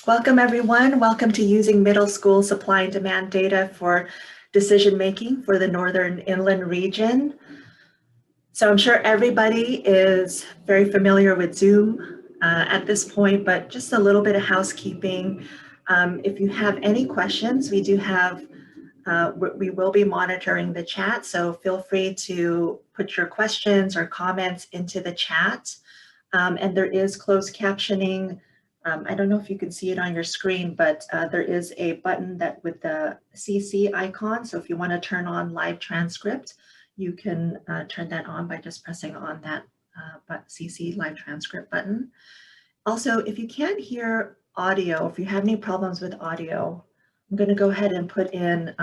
Welcome everyone. Welcome to using middle school supply and demand data for decision making for the Northern Inland region. So I'm sure everybody is very familiar with Zoom at this point, but just a little bit of housekeeping. If you have any questions, we will be monitoring the chat, so feel free to put your questions or comments into the chat. And there is closed captioning. I don't know if you can see it on your screen, but there is a button that with the CC icon. So if you want to turn on live transcript, you can turn that on by just pressing on that CC live transcript button. Also, if you can't hear audio, if you have any problems with audio, I'm going to go ahead and put in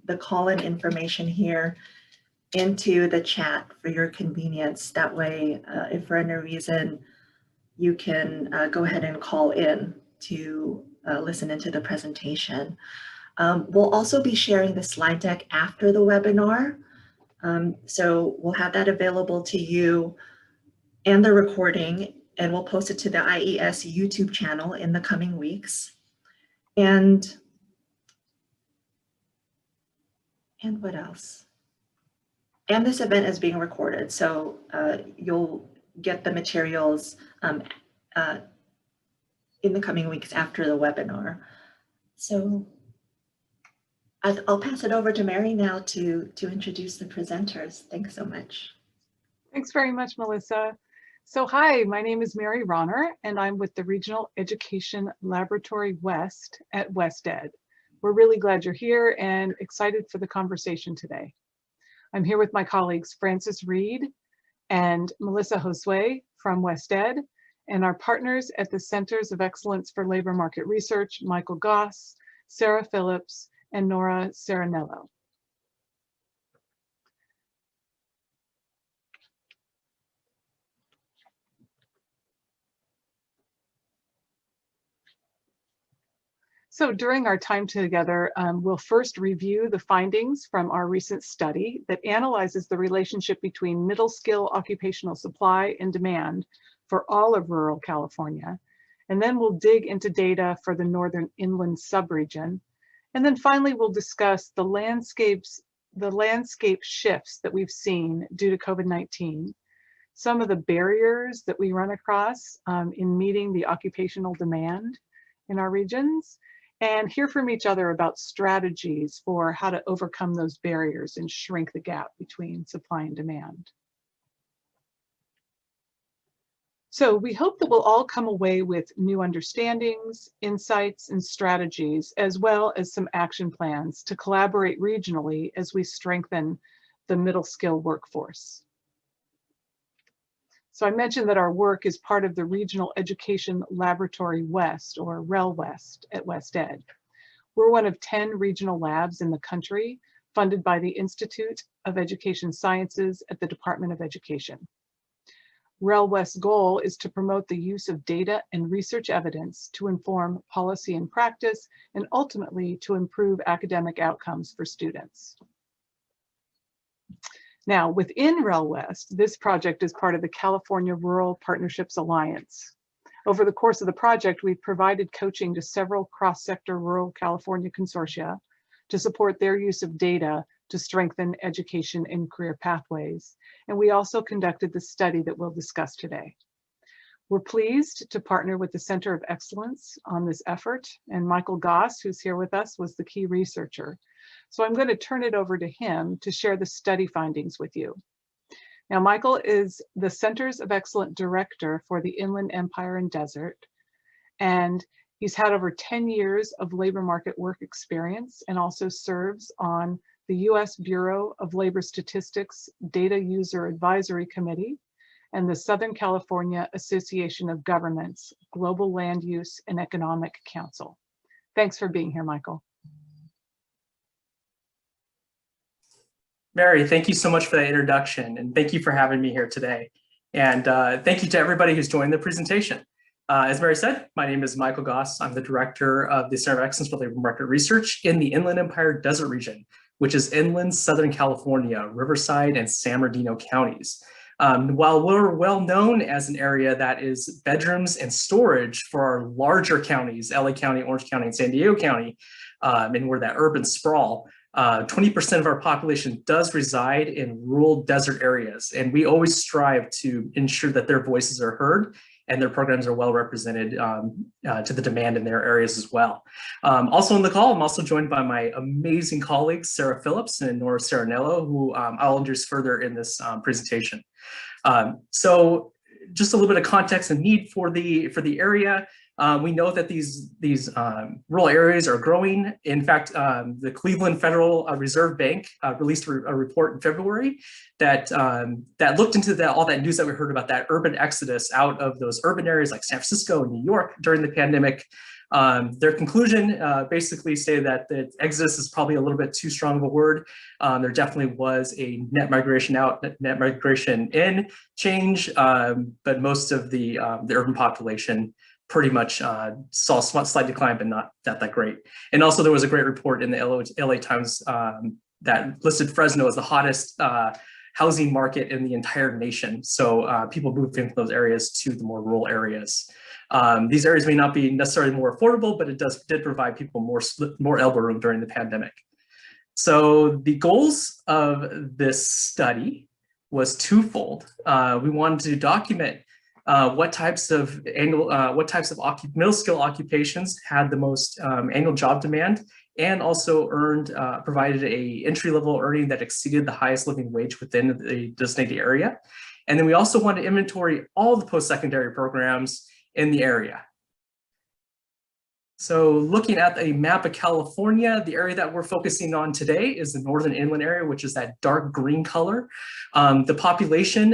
the call-in information here into the chat for your convenience. That way, if for any reason you can go ahead and call in to listen into the presentation. We'll also be sharing the slide deck after the webinar. So we'll have that available to you and the recording, and we'll post it to the IES YouTube channel in the coming weeks. And what else? And this event is being recorded, so you'll get the materials in the coming weeks after the webinar. So I'll pass it over to Mary now to introduce the presenters. Thanks so much. Thanks very much, Melissa. So hi, my name is Mary Ronner, and I'm with the Regional Education Laboratory West at WestEd. We're really glad you're here and excited for the conversation today. I'm here with my colleagues Frances Reed and Melissa Josue from WestEd, and our partners at the Centers of Excellence for Labor Market Research, Michael Goss, Sarah Phillips, and Nora Serenello. So during our time together, we'll first review the findings from our recent study that analyzes the relationship between middle skill occupational supply and demand for all of rural California. And then we'll dig into data for the Northern Inland subregion. And then finally, we'll discuss the landscape shifts that we've seen due to COVID-19, some of the barriers that we run across in meeting the occupational demand in our regions, and hear from each other about strategies for how to overcome those barriers and shrink the gap between supply and demand. So we hope that we'll all come away with new understandings, insights, and strategies, as well as some action plans to collaborate regionally as we strengthen the middle skill workforce. So I mentioned that our work is part of the Regional Education Laboratory West, or REL West, at WestEd. We're one of 10 regional labs in the country, funded by the Institute of Education Sciences at the Department of Education. REL West's goal is to promote the use of data and research evidence to inform policy and practice, and ultimately to improve academic outcomes for students. Now, within REL West, this project is part of the California Rural Partnerships Alliance. Over the course of the project, we've provided coaching to several cross-sector rural California consortia to support their use of data to strengthen education and career pathways. And we also conducted the study that we'll discuss today. We're pleased to partner with the Center of Excellence on this effort, and Michael Goss, who's here with us, was the key researcher. So I'm going to turn it over to him to share the study findings with you. Now, Michael is the Centers of Excellence Director for the Inland Empire and Desert, and he's had over 10 years of labor market work experience and also serves on the U.S. Bureau of Labor Statistics Data User Advisory Committee and the Southern California Association of Governments Global Land Use and Economic Council. Thanks for being here, Michael. Mary, thank you so much for that introduction, and thank you for having me here today. And thank you to everybody who's joined the presentation. As Mary said, my name is Michael Goss. I'm the Director of the Center of Excellence for Labor Market Research in the Inland Empire Desert region, which is inland Southern California, Riverside and San Bernardino counties. While we're well known as an area that is bedrooms and storage for our larger counties, LA County, Orange County, and San Diego County, and we're that urban sprawl, 20% of our population does reside in rural desert areas, and we always strive to ensure that their voices are heard and their programs are well represented to the demand in their areas as well. Also on the call, I'm also joined by my amazing colleagues, Sarah Phillips and Nora Serenello, who I'll introduce further in this presentation. So just a little bit of context and need for the area. We know that these rural areas are growing. In fact, the Cleveland Federal Reserve Bank released a report in February that looked into all that news that we heard about that urban exodus out of those urban areas like San Francisco and New York during the pandemic. Their conclusion basically stated that the exodus is probably a little bit too strong of a word. There definitely was a net migration out, net migration in change, but most of the urban population pretty much saw a slight decline, but not that great. And also there was a great report in the LA Times that listed Fresno as the hottest housing market in the entire nation. So people moved into those areas to the more rural areas. These areas may not be necessarily more affordable, but it did provide people more elbow room during the pandemic. So the goals of this study was twofold. We wanted to document what types of middle skill occupations had the most annual job demand, and also provided a entry-level earning that exceeded the highest living wage within the designated area. And then we also wanted to inventory all the post-secondary programs in the area. So looking at a map of California, the area that we're focusing on today is the Northern Inland area, which is that dark green color. The population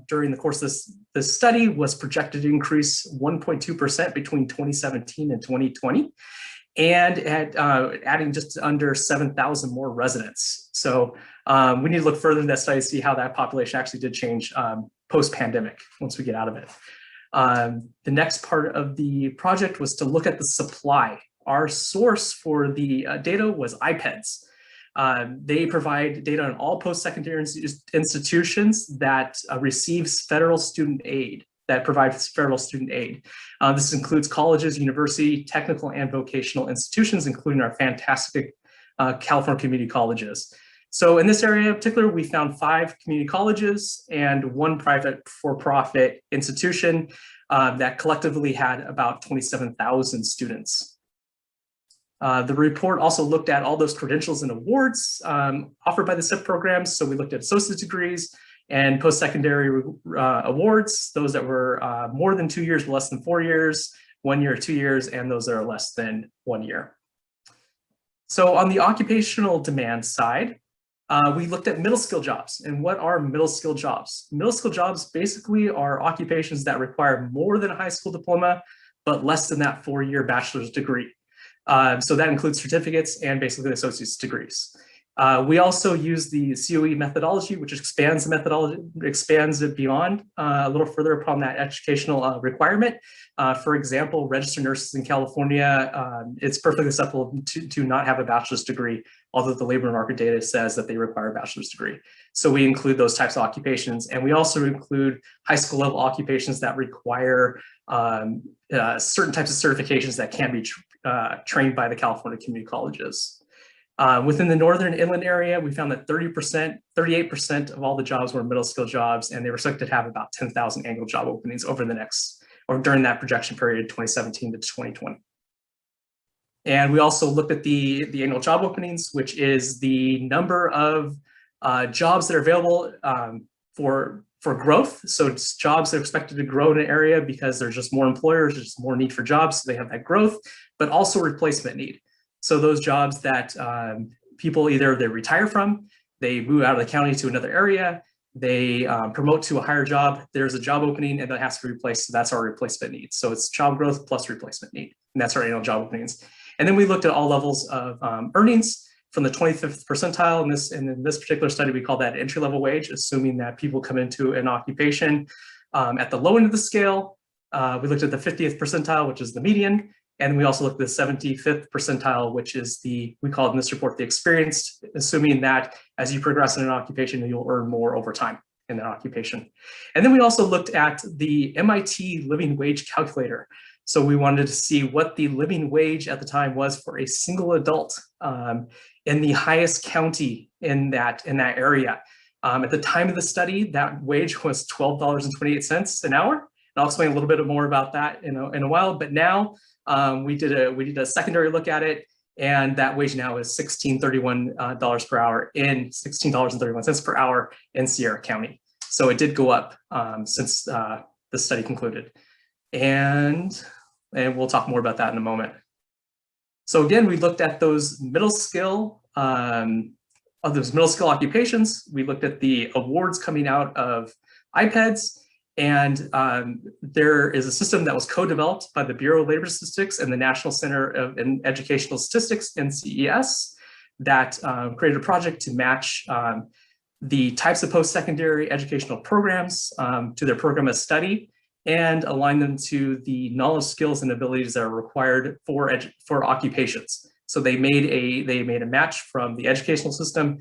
during the course of this study was projected to increase 1.2% between 2017 and 2020, and adding just under 7,000 more residents. So we need to look further in that study to see how that population actually did change post-pandemic once we get out of it. The next part of the project was to look at the supply. Our source for the data was IPEDS. They provide data on all post-secondary institutions that receives federal student aid, that provides federal student aid. This includes colleges, university, technical and vocational institutions, including our fantastic California community colleges. So in this area in particular, we found 5 community colleges and 1 private for-profit institution that collectively had about 27,000 students. The report also looked at all those credentials and awards offered by the SIP programs. So we looked at associate degrees and post-secondary awards, those that were more than 2 years, but less than 4 years, 1 year, 2 years, and those that are less than 1 year. So on the occupational demand side, we looked at middle skill jobs. And what are middle skill jobs? Middle skill jobs basically are occupations that require more than a high school diploma, but less than that 4-year bachelor's degree. So that includes certificates and basically associate's degrees. We also use the COE methodology, which expands the methodology, expands it beyond a little further upon that educational requirement. For example, registered nurses in California, it's perfectly acceptable to not have a bachelor's degree, although the labor market data says that they require a bachelor's degree. So we include those types of occupations, and we also include high school level occupations that require certain types of certifications that can be trained by the California community colleges. Within the Northern Inland area, we found that 38% of all the jobs were middle skill jobs, and they were expected to have about 10,000 annual job openings over the next, or during that projection period, 2017 to 2020. And we also looked at the annual job openings, which is the number of jobs that are available for growth. So it's jobs that are expected to grow in an area because there's just more employers, there's more need for jobs, so they have that growth, but also replacement need. So those jobs that people either they retire from, they move out of the county to another area, they promote to a higher job, there's a job opening and that has to be replaced. So that's our replacement need. So it's job growth plus replacement need. And that's our annual job openings. And then we looked at all levels of earnings from the 25th percentile. In this particular study, we call that entry-level wage, assuming that people come into an occupation at the low end of the scale. We looked at the 50th percentile, which is the median. And we also looked at the 75th percentile, which is we call it in this report, the experienced, assuming that as you progress in an occupation, you'll earn more over time. in that occupation. And then we also looked at the MIT living wage calculator. So we wanted to see what the living wage at the time was for a single adult in the highest county in that area. At the time of the study, that wage was $12.28 an hour. And I'll explain a little bit more about that in a while. But now we did a secondary look at it, and that wage now is $16.31 per hour in $16.31 per hour in Sierra County. So it did go up since the study concluded. And we'll talk more about that in a moment. So again, we looked at those middle skill occupations. We looked at the awards coming out of IPEDS, and there is a system that was co-developed by the Bureau of Labor Statistics and the National Center of Educational Statistics, NCES, that created a project to match the types of post-secondary educational programs to their program of study, and align them to the knowledge, skills, and abilities that are required for occupations. So they made a match from the educational system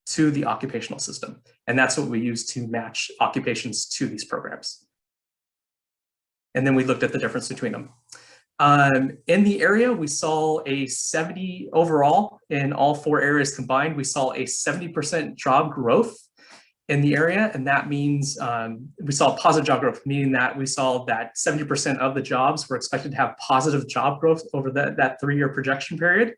to the occupational system. And that's what we use to match occupations to these programs. And then we looked at the difference between them. In the area, we saw a 70 overall in all 4 areas combined. We saw a 70% job growth in the area, and that means we saw positive job growth, meaning that we saw that 70% of the jobs were expected to have positive job growth over that 3-year projection period.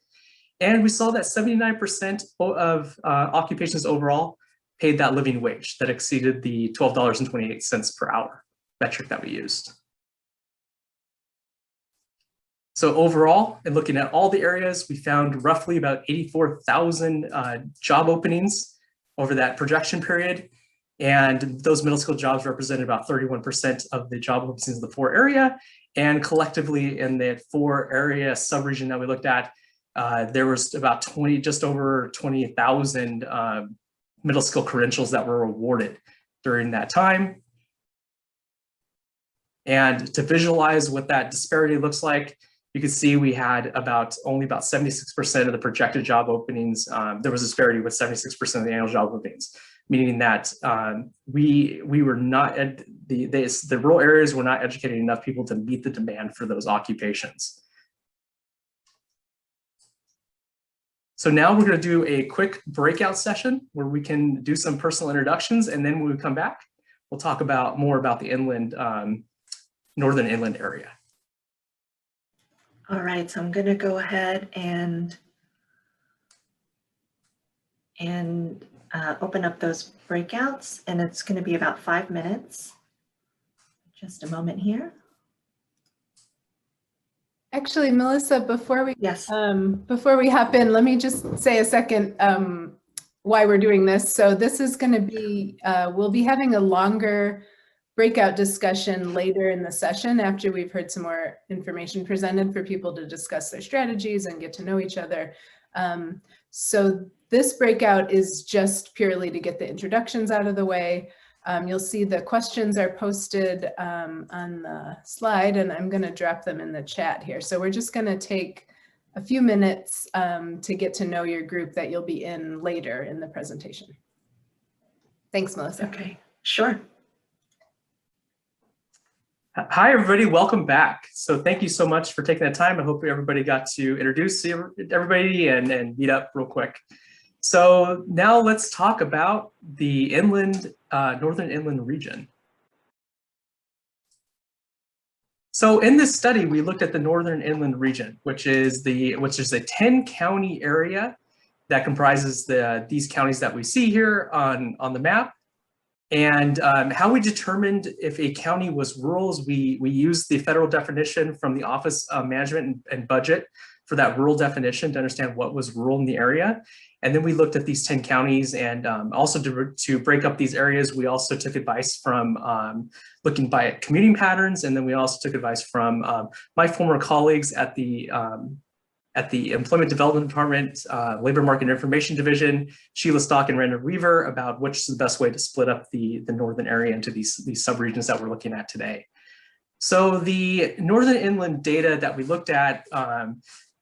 And we saw that 79% of occupations overall paid that living wage that exceeded the $12.28 per hour metric that we used. So overall, in looking at all the areas, we found roughly about 84,000 job openings over that projection period. And those middle school jobs represented about 31% of the job openings in the 4 area. And collectively in the 4 area subregion that we looked at, there was about just over 20,000 middle school credentials that were awarded during that time. And to visualize what that disparity looks like, you can see we had only about 76% of the projected job openings. There was a disparity with 76% of the annual job openings, meaning that we were not, the rural areas were not educating enough people to meet the demand for those occupations. So now we're going to do a quick breakout session where we can do some personal introductions, and then when we come back, we'll talk more about the inland, northern inland area. All right, so I'm going to go ahead and open up those breakouts, and it's going to be about 5 minutes. Just a moment here. Actually, Melissa, before we Yes. Before we hop in, let me just say a second why we're doing this. So this is going to be we'll be having a longer breakout discussion later in the session after we've heard some more information presented for people to discuss their strategies and get to know each other. So this breakout is just purely to get the introductions out of the way. You'll see the questions are posted on the slide, and I'm going to drop them in the chat here. So we're just going to take a few minutes to get to know your group that you'll be in later in the presentation. Thanks, Melissa. Okay, sure. Hi, everybody. Welcome back. So thank you so much for taking the time. I hope everybody got to introduce everybody and meet up real quick. So now let's talk about the inland, northern inland region. So in this study, we looked at the northern inland region, which is a 10-county area that comprises these counties that we see here on the map. And how we determined if a county was rural is we used the federal definition from the Office of Management and Budget for that rural definition to understand what was rural in the area. And then we looked at these 10 counties, and also to break up these areas, we also took advice from looking by commuting patterns. And then we also took advice from my former colleagues at the Employment Development Department, Labor Market Information Division, Sheila Stock and Randall Weaver, about which is the best way to split up the northern area into these subregions that we're looking at today. So the northern inland data that we looked at,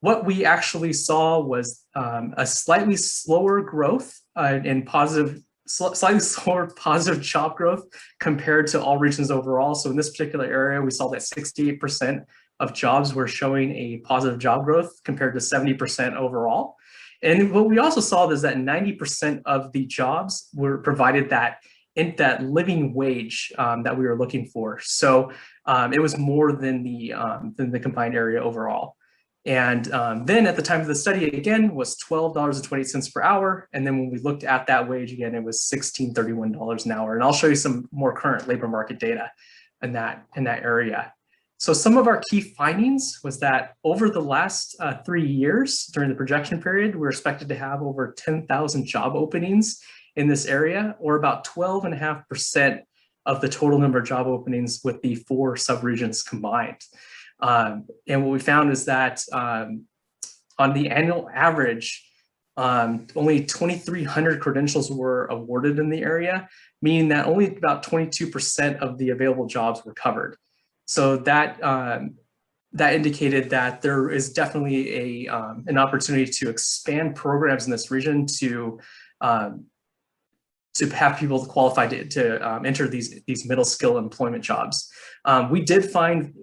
what we actually saw was a slightly slower growth in positive slightly slower positive job growth compared to all regions overall. So in this particular area, we saw that 68% of jobs were showing a positive job growth compared to 70% overall. And what we also saw is that 90% of the jobs were provided that living wage that we were looking for. So it was more than the combined area overall. And then at the time of the study, again, was $12.28 per hour. And then when we looked at that wage again, it was $16.31 an hour. And I'll show you some more current labor market data in that area. So some of our key findings was that over the last 3 years during the projection period, we're expected to have over 10,000 job openings in this area, or about 12.5% of the total number of job openings with the 4 subregions combined. And what we found is that on the annual average, only 2,300 credentials were awarded in the area, meaning that only about 22% of the available jobs were covered. So that indicated that there is definitely an opportunity to expand programs in this region to have people qualified to enter these middle skill employment jobs. We did find,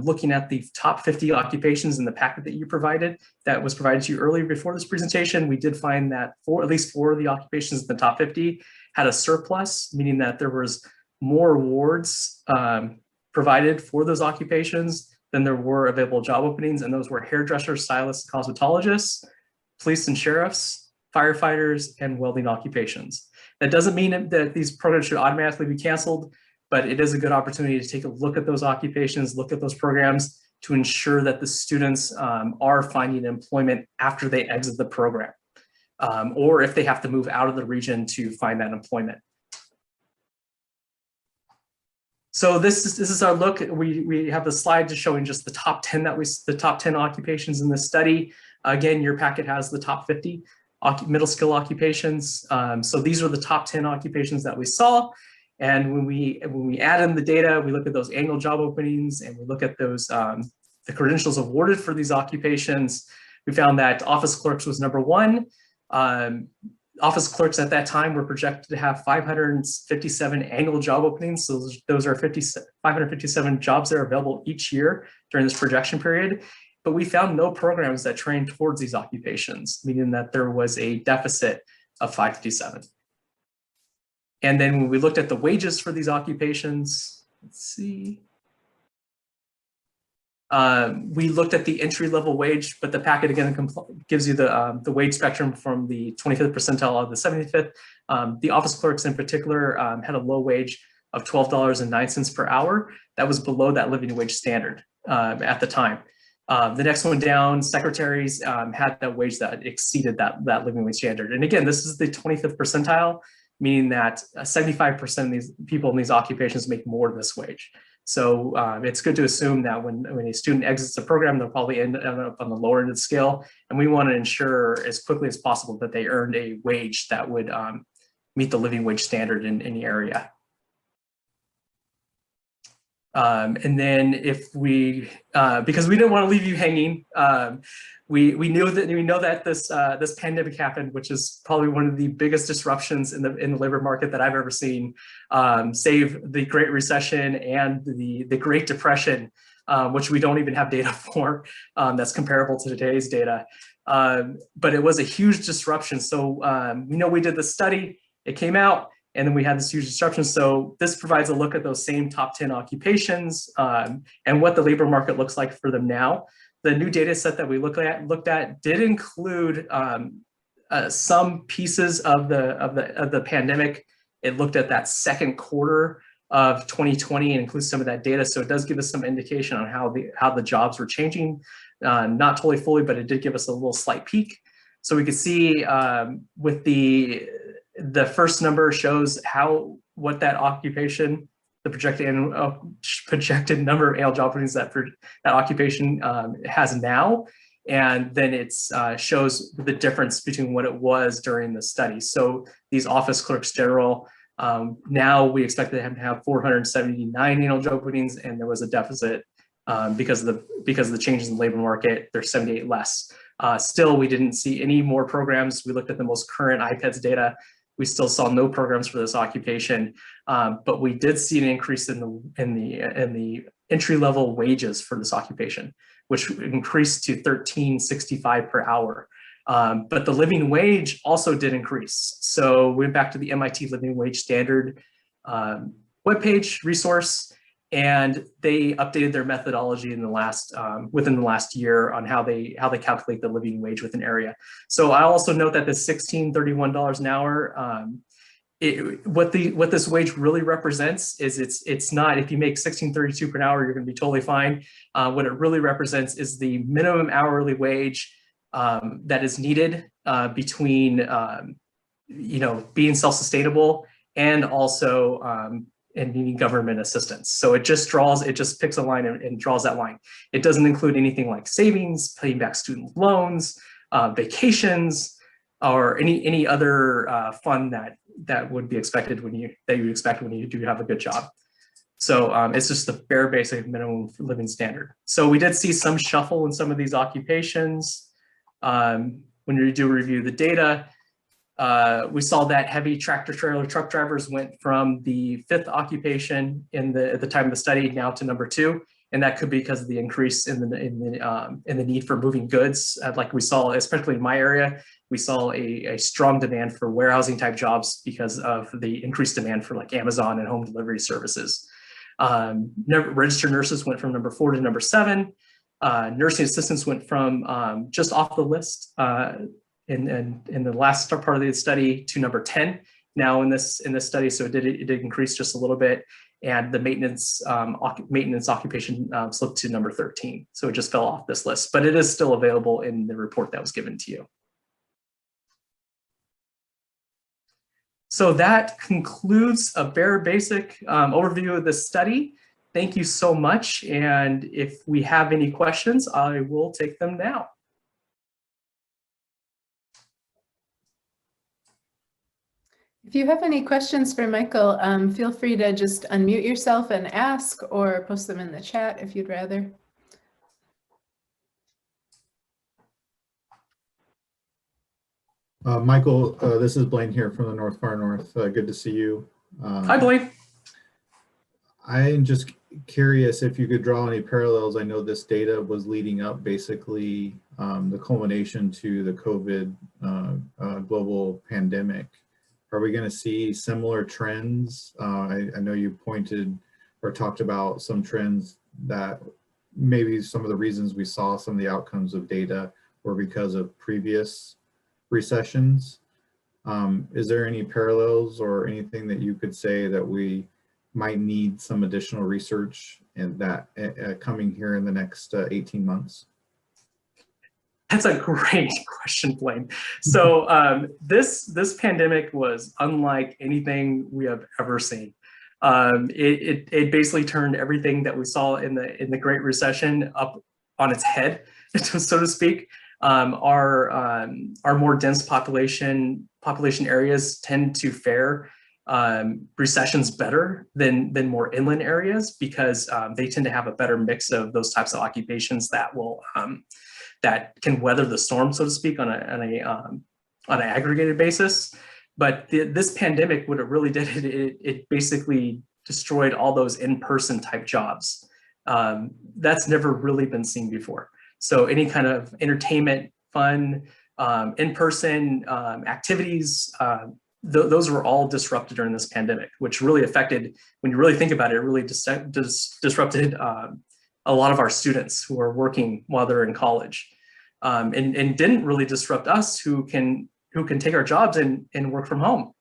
looking at the top 50 occupations in the packet that you provided, that was provided to you earlier before this presentation, we did find that at least 4 of the occupations in the top 50 had a surplus, meaning that there was more awards provided for those occupations than there were available job openings, and those were hairdressers, stylists, cosmetologists, police and sheriffs, firefighters, and welding occupations. That doesn't mean that these programs should automatically be canceled, but it is a good opportunity to take a look at those occupations, look at those programs to ensure that the students are finding employment after they exit the program, or if they have to move out of the region to find that employment. So this is our look. We have the slide just showing just the top 10 the top 10 occupations in this study. Again, your packet has the top 50 middle skill occupations. So these are the top 10 occupations that we saw. And when we add in the data, we look at those annual job openings and we look at those the credentials awarded for these occupations. We found that office clerks was number 1. Office clerks at that time were projected to have 557 annual job openings. So those are 557 jobs that are available each year during this projection period. But we found no programs that trained towards these occupations, meaning that there was a deficit of 557. And then when we looked at the wages for these occupations, let's see. We looked at the entry-level wage, but the packet again gives you the wage spectrum from the 25th percentile of the 75th. The office clerks in particular had a low wage of $12.09 per hour. That was below that living wage standard at the time. The next one down, secretaries had that wage that exceeded that living wage standard. And again, this is the 25th percentile, meaning that 75% of these people in these occupations make more than this wage. So it's good to assume that when a student exits the program, they'll probably end up on the lower end of the scale. And we want to ensure as quickly as possible that they earned a wage that would meet the living wage standard in any area. And then if we, because we didn't want to leave you hanging, we know that this pandemic happened, which is probably one of the biggest disruptions in the labor market that I've ever seen, save the Great Recession and the Great Depression, which we don't even have data for that's comparable to today's data. But it was a huge disruption. So we did the study, it came out, and then we had this huge disruption. So this provides a look at those same top 10 occupations and what the labor market looks like for them now. The new data set that we looked at did include some pieces of the pandemic. It looked at that second quarter of 2020 and includes some of that data. So it does give us some indication on how the jobs were changing, not totally fully, but it did give us a little slight peek. So we could see with the first number shows what that occupation, the projected number of annual job openings that occupation has now, and then it shows the difference between what it was during the study. So these office clerks general, now we expect them to have 479 annual job openings, and there was a deficit because of the changes in the labor market. There's 78 less. Still, we didn't see any more programs. We looked at the most current IPEDS data. We still saw no programs for this occupation, but we did see an increase in the entry-level wages for this occupation, which increased to $13.65 per hour. But the living wage also did increase. So we went back to the MIT Living Wage Standard webpage resource, and they updated their methodology in the last within the last year on how they calculate the living wage within area. So I also note that the $16.31 an hour, what this wage really represents is it's not, if you make $16.32 per hour, you're going to be totally fine. What it really represents is the minimum hourly wage that is needed between being self-sustainable and also and needing government assistance. So it just picks a line and draws that line. It doesn't include anything like savings, paying back student loans, vacations, or any other fund that would be expected when you expect when you do have a good job. So it's just the bare basic minimum living standard. So we did see some shuffle in some of these occupations. When you do review the data, we saw that heavy tractor trailer truck drivers went from the 5th occupation at the time of the study now to number 2, and that could be because of the increase in the need for moving goods. Like we saw, especially in my area, we saw a strong demand for warehousing type jobs because of the increased demand for like Amazon and home delivery services. Registered nurses went from number 4 to number 7. Nursing assistants went from just off the list in the last part of the study to number 10 now in this study. So it did increase just a little bit, and the maintenance occupation slipped to number 13. So it just fell off this list, but it is still available in the report that was given to you. So that concludes a bare basic overview of this study. Thank you so much. And if we have any questions, I will take them now. If you have any questions for Michael, feel free to just unmute yourself and ask, or post them in the chat if you'd rather. Michael, this is Blaine here from the North Far North. Good to see you. Hi, Blaine. I'm just curious if you could draw any parallels. I know this data was leading up basically the culmination to the COVID global pandemic. Are we going to see similar trends? I know you pointed or talked about some trends that maybe some of the reasons we saw some of the outcomes of data were because of previous recessions. Is there any parallels or anything that you could say that we might need some additional research and that coming here in the next 18 months? That's a great question, Blaine. So this pandemic was unlike anything we have ever seen. It basically turned everything that we saw in the Great Recession up on its head, so to speak. Our more dense population areas tend to fare recessions better than more inland areas because they tend to have a better mix of those types of occupations that will that can weather the storm, so to speak, on an aggregated basis. But this pandemic, what it really did, it basically destroyed all those in-person type jobs. That's never really been seen before. So any kind of entertainment, fun, in-person activities, those were all disrupted during this pandemic, which really affected, when you really think about it, it really disrupted a lot of our students who are working while they're in college, and didn't really disrupt us who can take our jobs and work from home.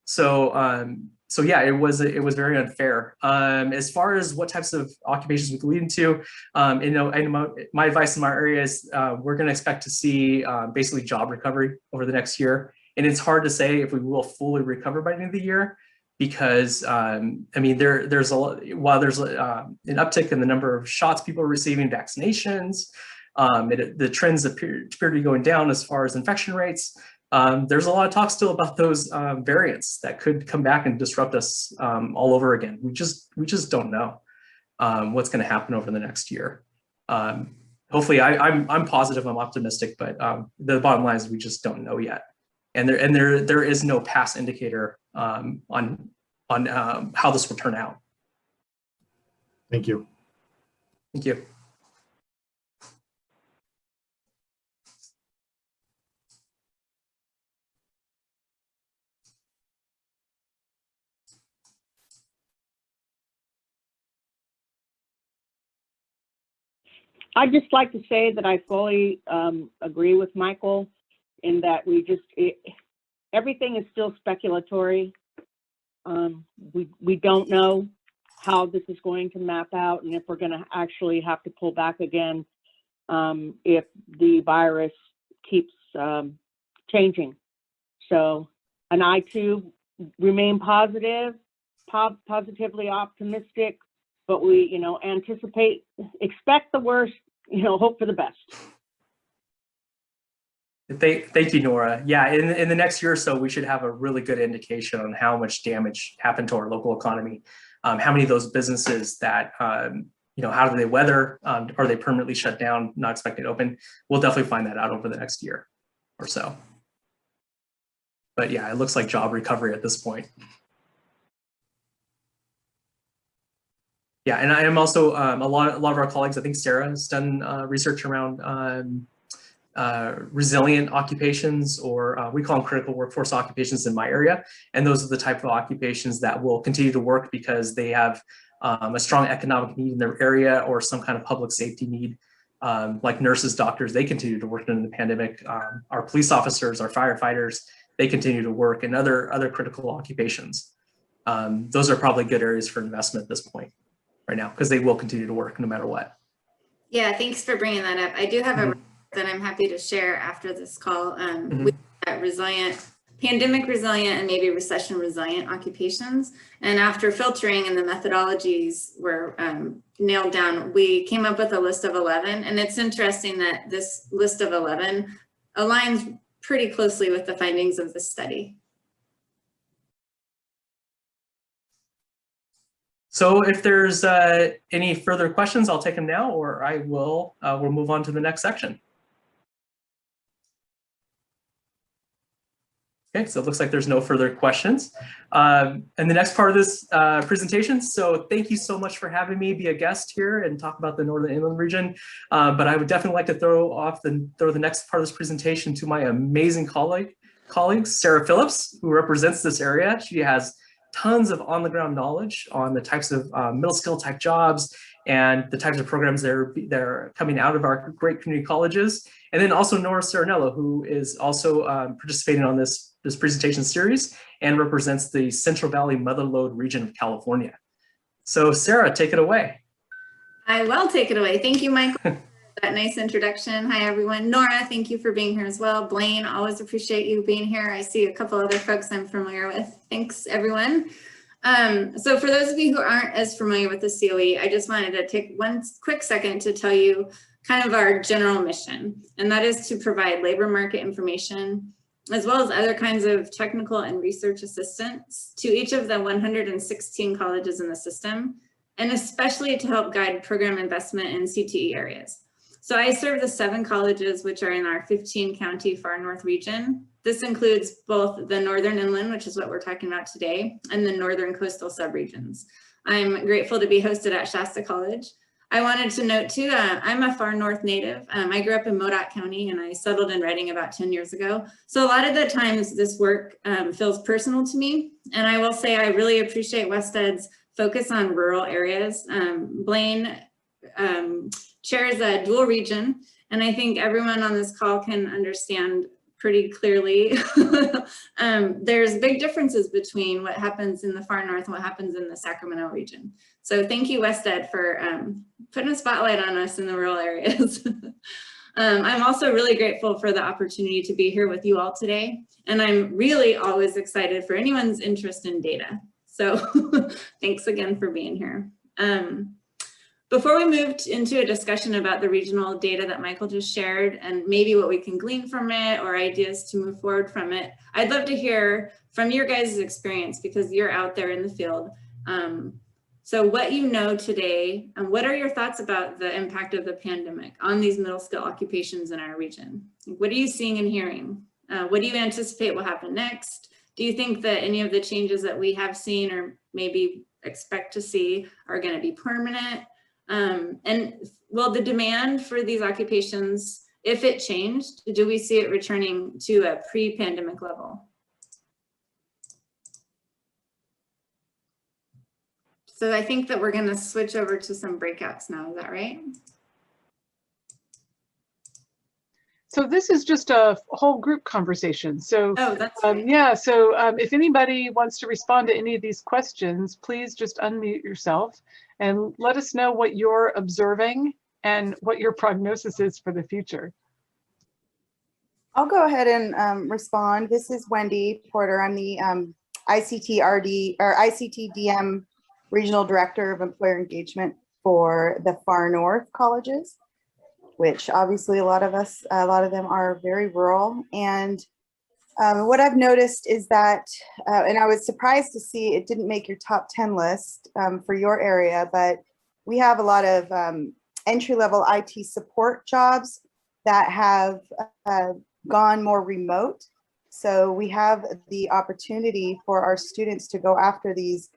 So so yeah, it was very unfair. As far as what types of occupations we could lead into, my advice in my area is we're going to expect to see basically job recovery over the next year. And it's hard to say if we will fully recover by the end of the year, because I mean, while there's an uptick in the number of shots people are receiving, vaccinations, the trends appear to be going down as far as infection rates. There's a lot of talk still about those variants that could come back and disrupt us all over again. We just don't know what's going to happen over the next year. Hopefully, I'm positive, I'm optimistic, but the bottom line is we just don't know yet. And there is no past indicator on how this will turn out. Thank you. Thank you. I'd just like to say that I fully agree with Michael in that everything is still speculatory. We don't know how this is going to map out and if we're going to actually have to pull back again if the virus keeps changing. So, and I too remain positively optimistic, but we, expect the worst, hope for the best. Thank you, Nora. Yeah, in the next year or so, we should have a really good indication on how much damage happened to our local economy. How many of those businesses that, how do they weather? Are they permanently shut down, not expected to open? We'll definitely find that out over the next year or so. But yeah, it looks like job recovery at this point. Yeah, and I am also, a lot of our colleagues, I think Sarah has done research around resilient occupations, or we call them critical workforce occupations in my area. And those are the type of occupations that will continue to work because they have a strong economic need in their area or some kind of public safety need, like nurses, doctors, they continue to work during the pandemic. Our police officers, our firefighters, they continue to work, and other critical occupations. Those are probably good areas for investment at this point right now, because they will continue to work no matter what. Yeah, thanks for bringing that up. I do have a that I'm happy to share after this call. With that pandemic resilient and maybe recession resilient occupations. And after filtering and the methodologies were nailed down, we came up with a list of 11. And it's interesting that this list of 11 aligns pretty closely with the findings of the study. So if there's any further questions, I'll take them now, or I will, we'll move on to the next section. Okay, so it looks like there's no further questions. And the next part of this presentation, so thank you so much for having me be a guest here and talk about the Northern Inland region. But I would definitely like to throw the next part of this presentation to my amazing colleague, Sarah Phillips, who represents this area. She has tons of on-the-ground knowledge on the types of middle skill type jobs and the types of programs that are coming out of our great community colleges. And then also Nora Serenello, who is also participating on this presentation series and represents the Central Valley Mother Lode region of California. So Sarah, take it away. I will take it away. Thank you, Michael, for that nice introduction. Hi, everyone. Nora, thank you for being here as well. Blaine, always appreciate you being here. I see a couple other folks I'm familiar with. Thanks, everyone. So for those of you who aren't as familiar with the COE, I just wanted to take one quick second to tell you kind of our general mission, and that is to provide labor market information, as well as other kinds of technical and research assistance to each of the 116 colleges in the system, and especially to help guide program investment in CTE areas. So I serve the 7 colleges which are in our 15-county far north region. This includes both the Northern Inland, which is what we're talking about today, and the Northern Coastal subregions. I'm grateful to be hosted at Shasta College. I wanted to note too, I'm a far north native. I grew up in Modoc County and I settled in Redding about 10 years ago. So a lot of the times this work feels personal to me. And I will say I really appreciate WestEd's focus on rural areas. Blaine chairs a dual region, and I think everyone on this call can understand pretty clearly there's big differences between what happens in the far north and what happens in the Sacramento region. So thank you, WestEd, for putting a spotlight on us in the rural areas. I'm also really grateful for the opportunity to be here with you all today. And I'm really always excited for anyone's interest in data. So thanks again for being here. Before we moved into a discussion about the regional data that Michael just shared and maybe what we can glean from it or ideas to move forward from it, I'd love to hear from your guys' experience because you're out there in the field. So what you know today, and what are your thoughts about the impact of the pandemic on these middle skill occupations in our region? What are you seeing and hearing? What do you anticipate will happen next? Do you think that any of the changes that we have seen or maybe expect to see are going to be permanent? And will the demand for these occupations, if it changed, do we see it returning to a pre-pandemic level? So I think that we're going to switch over to some breakouts now. Is that right? So this is just a whole group conversation. So Oh, that's right. yeah, so if anybody wants to respond to any of these questions, please just unmute yourself and let us know what you're observing and what your prognosis is for the future. I'll go ahead and respond. This is Wendy Porter. I'm the ICT DM Regional Director of Employer Engagement for the Far North colleges, which obviously a lot of them are very rural. And what I've noticed is that, and I was surprised to see it didn't make your top 10 list for your area, but we have a lot of entry-level IT support jobs that have gone more remote. So we have the opportunity for our students to go after these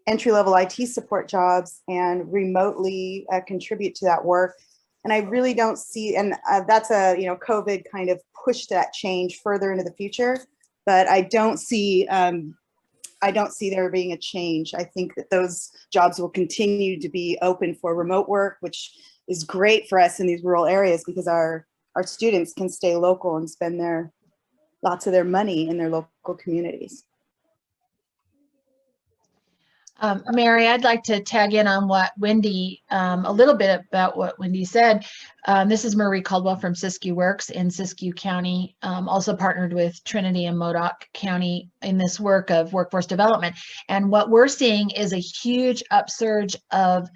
entry-level IT support jobs and remotely contribute to that work. And I really don't see, and that's COVID kind of pushed that change further into the future, but I don't see there being a change. I think that those jobs will continue to be open for remote work, which is great for us in these rural areas because our students can stay local and spend lots of their money in their local communities. Mary, I'd like to tag in on what Wendy, a little bit about what Wendy said. This is Marie Caldwell from Siskiyou Works in Siskiyou County, also partnered with Trinity and Modoc County in this work of workforce development. And what we're seeing is a huge upsurge of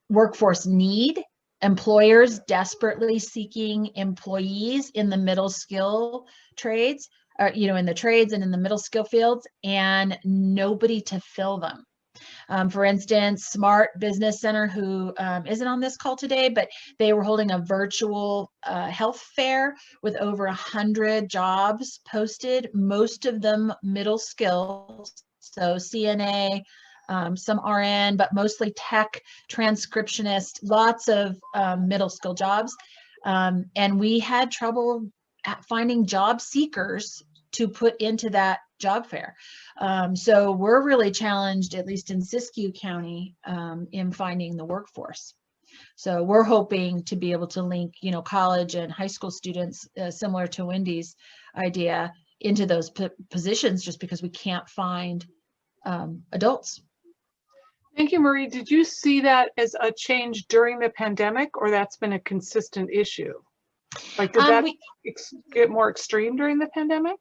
workforce need, employers desperately seeking employees in the middle skill trades, in the trades and in the middle skill fields, and nobody to fill them. For instance, Smart Business Center, who isn't on this call today, but they were holding a virtual health fair with over 100 jobs posted, most of them middle skills, so CNA, some RN, but mostly tech, transcriptionist, lots of middle skill jobs. And we had trouble finding job seekers to put into that job fair. So we're really challenged, at least in Siskiyou County, in finding the workforce. So we're hoping to be able to link, college and high school students, similar to Wendy's idea, into those positions just because we can't find adults. Thank you, Marie. Did you see that as a change during the pandemic, or that's been a consistent issue? Like, did that get more extreme during the pandemic?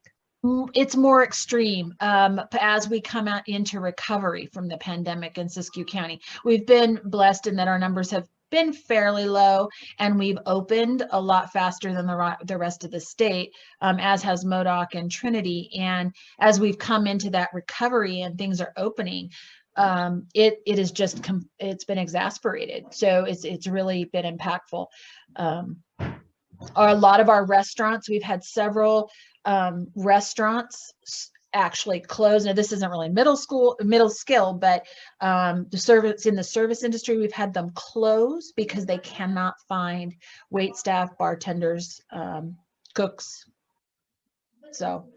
It's more extreme as we come out into recovery from the pandemic in Siskiyou County. We've been blessed in that our numbers have been fairly low, and we've opened a lot faster than the rest of the state, as has Modoc and Trinity. And as we've come into that recovery and things are opening, it is just it's been exacerbated. So it's really been impactful. A lot of our restaurants, we've had several restaurants actually close. Now, this isn't really middle skill, but in the service industry, we've had them close because they cannot find wait staff, bartenders, cooks. So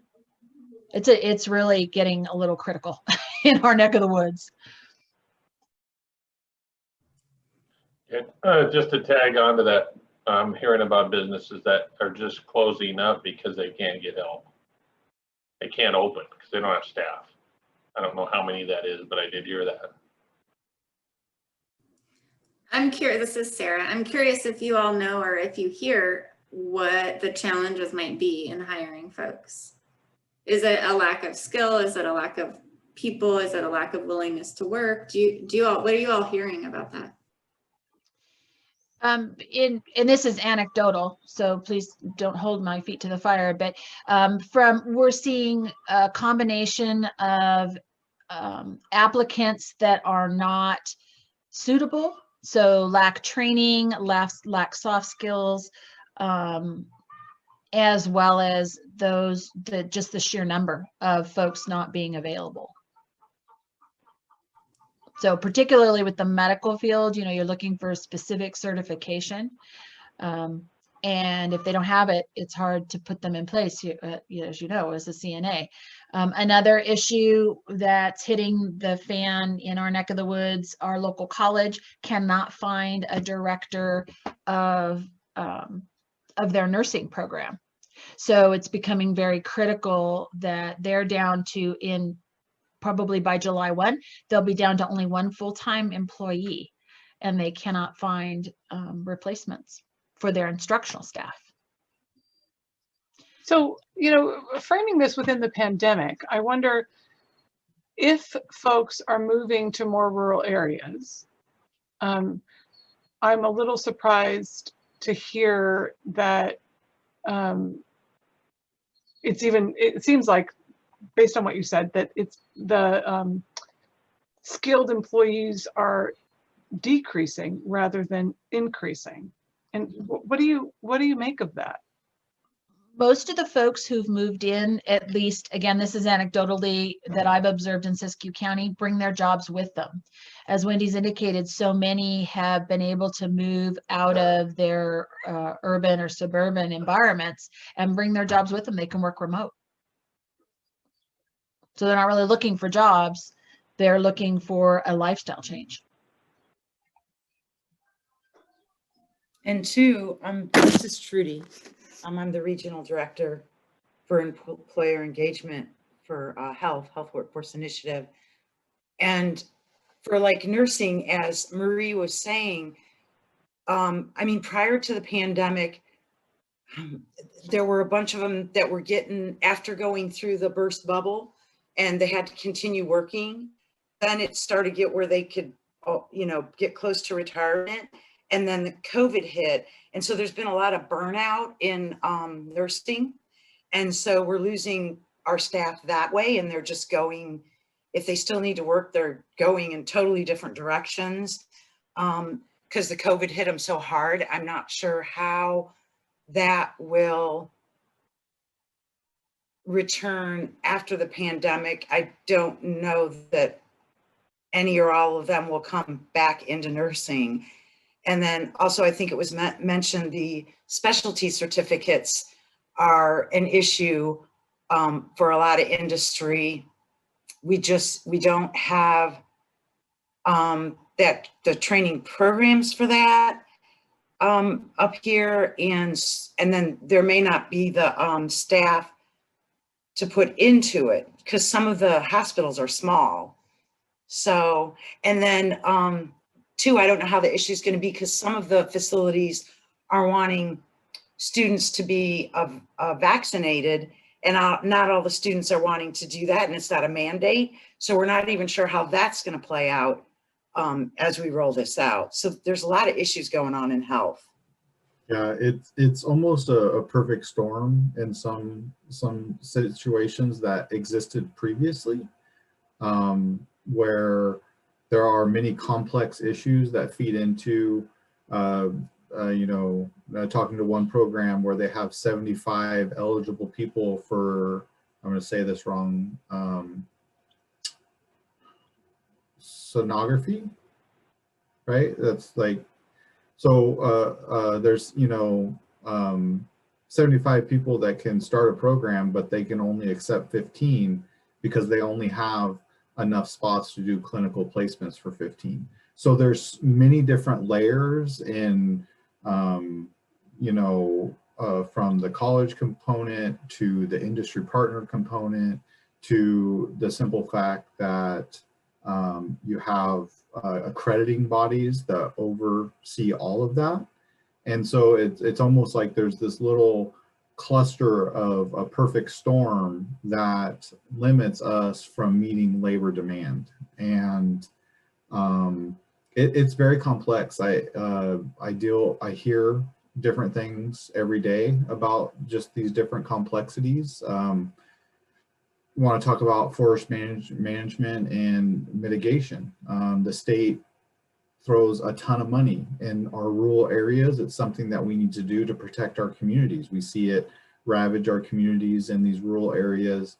it's really getting a little critical in our neck of the woods. Just to tag on to that, I'm hearing about businesses that are just closing up because they can't get help. They can't open because they don't have staff. I don't know how many that is, but I did hear that. I'm curious, this is Sarah. I'm curious if you all know or if you hear what the challenges might be in hiring folks. Is it a lack of skill? Is it a lack of people? Is it a lack of willingness to work? What are you all hearing about that? And this is anecdotal, so please don't hold my feet to the fire, but we're seeing a combination of applicants that are not suitable, so lack training, lack soft skills, as well as just the sheer number of folks not being available. So particularly with the medical field, you're looking for a specific certification. And if they don't have it, it's hard to put them in place, as you know, as a CNA. Another issue that's hitting the fan in our neck of the woods, our local college cannot find a director of their nursing program. So it's becoming very critical that they're down to, probably by July 1, they'll be down to only one full-time employee, and they cannot find replacements for their instructional staff. So, framing this within the pandemic, I wonder if folks are moving to more rural areas. I'm a little surprised to hear that it seems like, based on what you said, that it's the skilled employees are decreasing rather than increasing. And what do you make of that? Most of the folks who've moved in, at least, again, this is anecdotally that I've observed in Siskiyou County, bring their jobs with them. As Wendy's indicated, so many have been able to move out of their urban or suburban environments and bring their jobs with them. They can work remote. So they're not really looking for jobs. They're looking for a lifestyle change. And two, this is Trudy. I'm the regional director for employer engagement for health workforce initiative. And for like nursing, as Marie was saying, prior to the pandemic, there were a bunch of them that were getting, after going through the burst bubble, and they had to continue working. Then it started to get where they could, get close to retirement. And then the COVID hit. And so there's been a lot of burnout in nursing. And so we're losing our staff that way. And they're just going, if they still need to work, they're going in totally different directions because the COVID hit them so hard. I'm not sure how that will return after the pandemic. I don't know that any or all of them will come back into nursing. And then also, I think it was mentioned, the specialty certificates are an issue for a lot of industry. We don't have the training programs for that up here. And then there may not be the staff to put into it because some of the hospitals are small. So, and then two, I don't know how the issue is going to be because some of the facilities are wanting students to be vaccinated, and not all the students are wanting to do that, and it's not a mandate. So we're not even sure how that's going to play out as we roll this out. So there's a lot of issues going on in health. Yeah, it's almost a perfect storm in some situations that existed previously, where there are many complex issues that feed into, talking to one program where they have 75 eligible people for, I'm going to say this wrong, sonography, right? That's like, so there's, 75 people that can start a program, but they can only accept 15 because they only have enough spots to do clinical placements for 15. So there's many different layers in, from the college component to the industry partner component to the simple fact that you have accrediting bodies that oversee all of that. And so it's almost like there's this little cluster of a perfect storm that limits us from meeting labor demand. And it's very complex. I hear different things every day about just these different complexities. We want to talk about forest management and mitigation. The state throws a ton of money in our rural areas. It's something that we need to do to protect our communities. We see it ravage our communities in these rural areas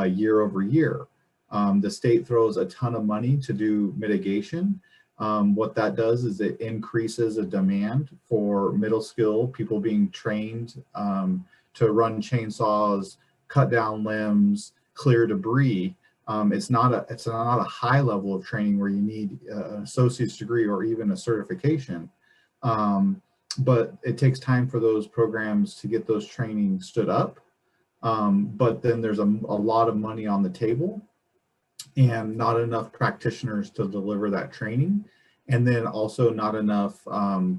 year over year. The state throws a ton of money to do mitigation. What that does is it increases a demand for middle skill people being trained to run chainsaws, cut down limbs, clear debris. It's not a high level of training where you need an associate's degree or even a certification. But it takes time for those programs to get those training stood up. But then there's a lot of money on the table and not enough practitioners to deliver that training. And then also not enough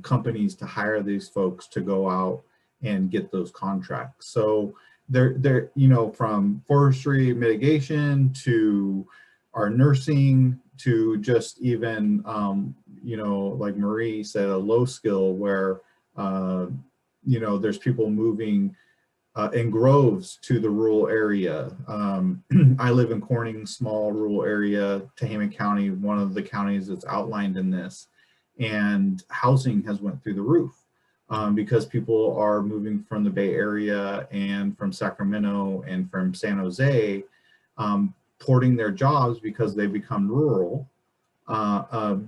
companies to hire these folks to go out and get those contracts. So they're you know, from forestry mitigation to our nursing to just even, you know, like Marie said, a low skill where, you know, there's people moving in groves to the rural area. I live in Corning, small rural area, Tehama County, one of the counties that's outlined in this, and housing has went through the roof because people are moving from the Bay Area and from Sacramento and from San Jose, porting their jobs because they become rural,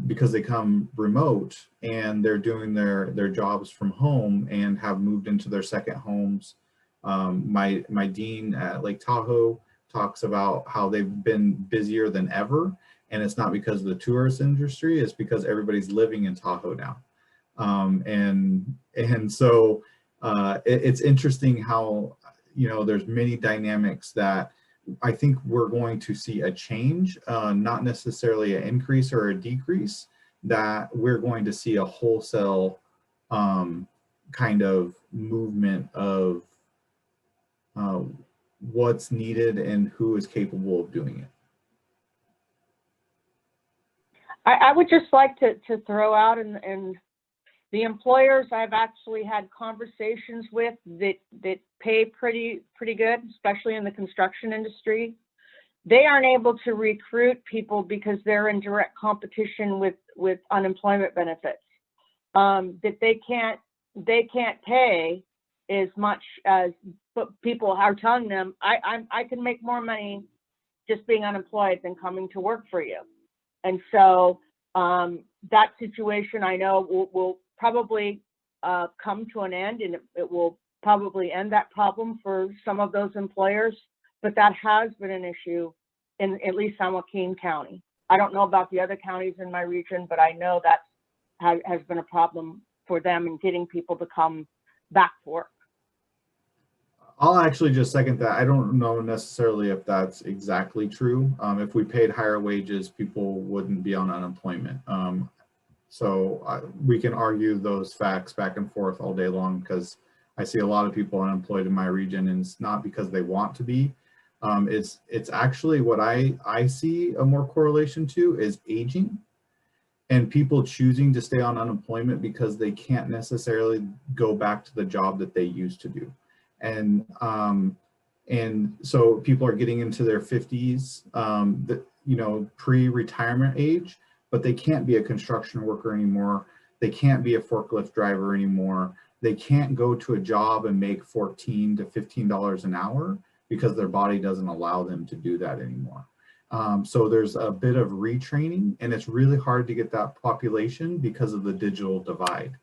because they come remote and they're doing their jobs from home and have moved into their second homes. My dean at Lake Tahoe talks about how they've been busier than ever, and it's not because of the tourist industry, it's because everybody's living in Tahoe now. And so it's interesting how, you know, there's many dynamics that I think we're going to see a change, not necessarily an increase or a decrease, that we're going to see a wholesale kind of movement of what's needed and who is capable of doing it. I would just like to throw out, and the employers I've actually had conversations with that pay pretty good, especially in the construction industry. They aren't able to recruit people because they're in direct competition with unemployment benefits. That they can't pay as much as, but people are telling them, I can make more money just being unemployed than coming to work for you. And so that situation, I know, will probably come to an end, and it will probably end that problem for some of those employers, but that has been an issue in at least San Joaquin County. I don't know about the other counties in my region, but I know that has been a problem for them in getting people to come back to work. I'll actually just second that. I don't know necessarily if that's exactly true. If we paid higher wages, people wouldn't be on unemployment. So we can argue those facts back and forth all day long, because I see a lot of people unemployed in my region, and it's not because they want to be. It's actually what I see a more correlation to is aging and people choosing to stay on unemployment because they can't necessarily go back to the job that they used to do. And so people are getting into their 50s, you know, pre-retirement age, but they can't be a construction worker anymore. They can't be a forklift driver anymore. They can't go to a job and make $14 to $15 an hour because their body doesn't allow them to do that anymore. So there's a bit of retraining, and it's really hard to get that population because of the digital divide.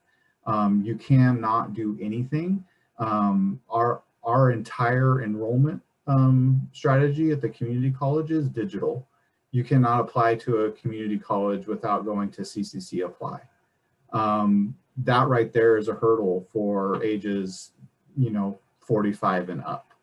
You cannot do anything. Our entire enrollment strategy at the community college is digital. You cannot apply to a community college without going to CCC Apply. That right there is a hurdle for ages, you know, 45 and up.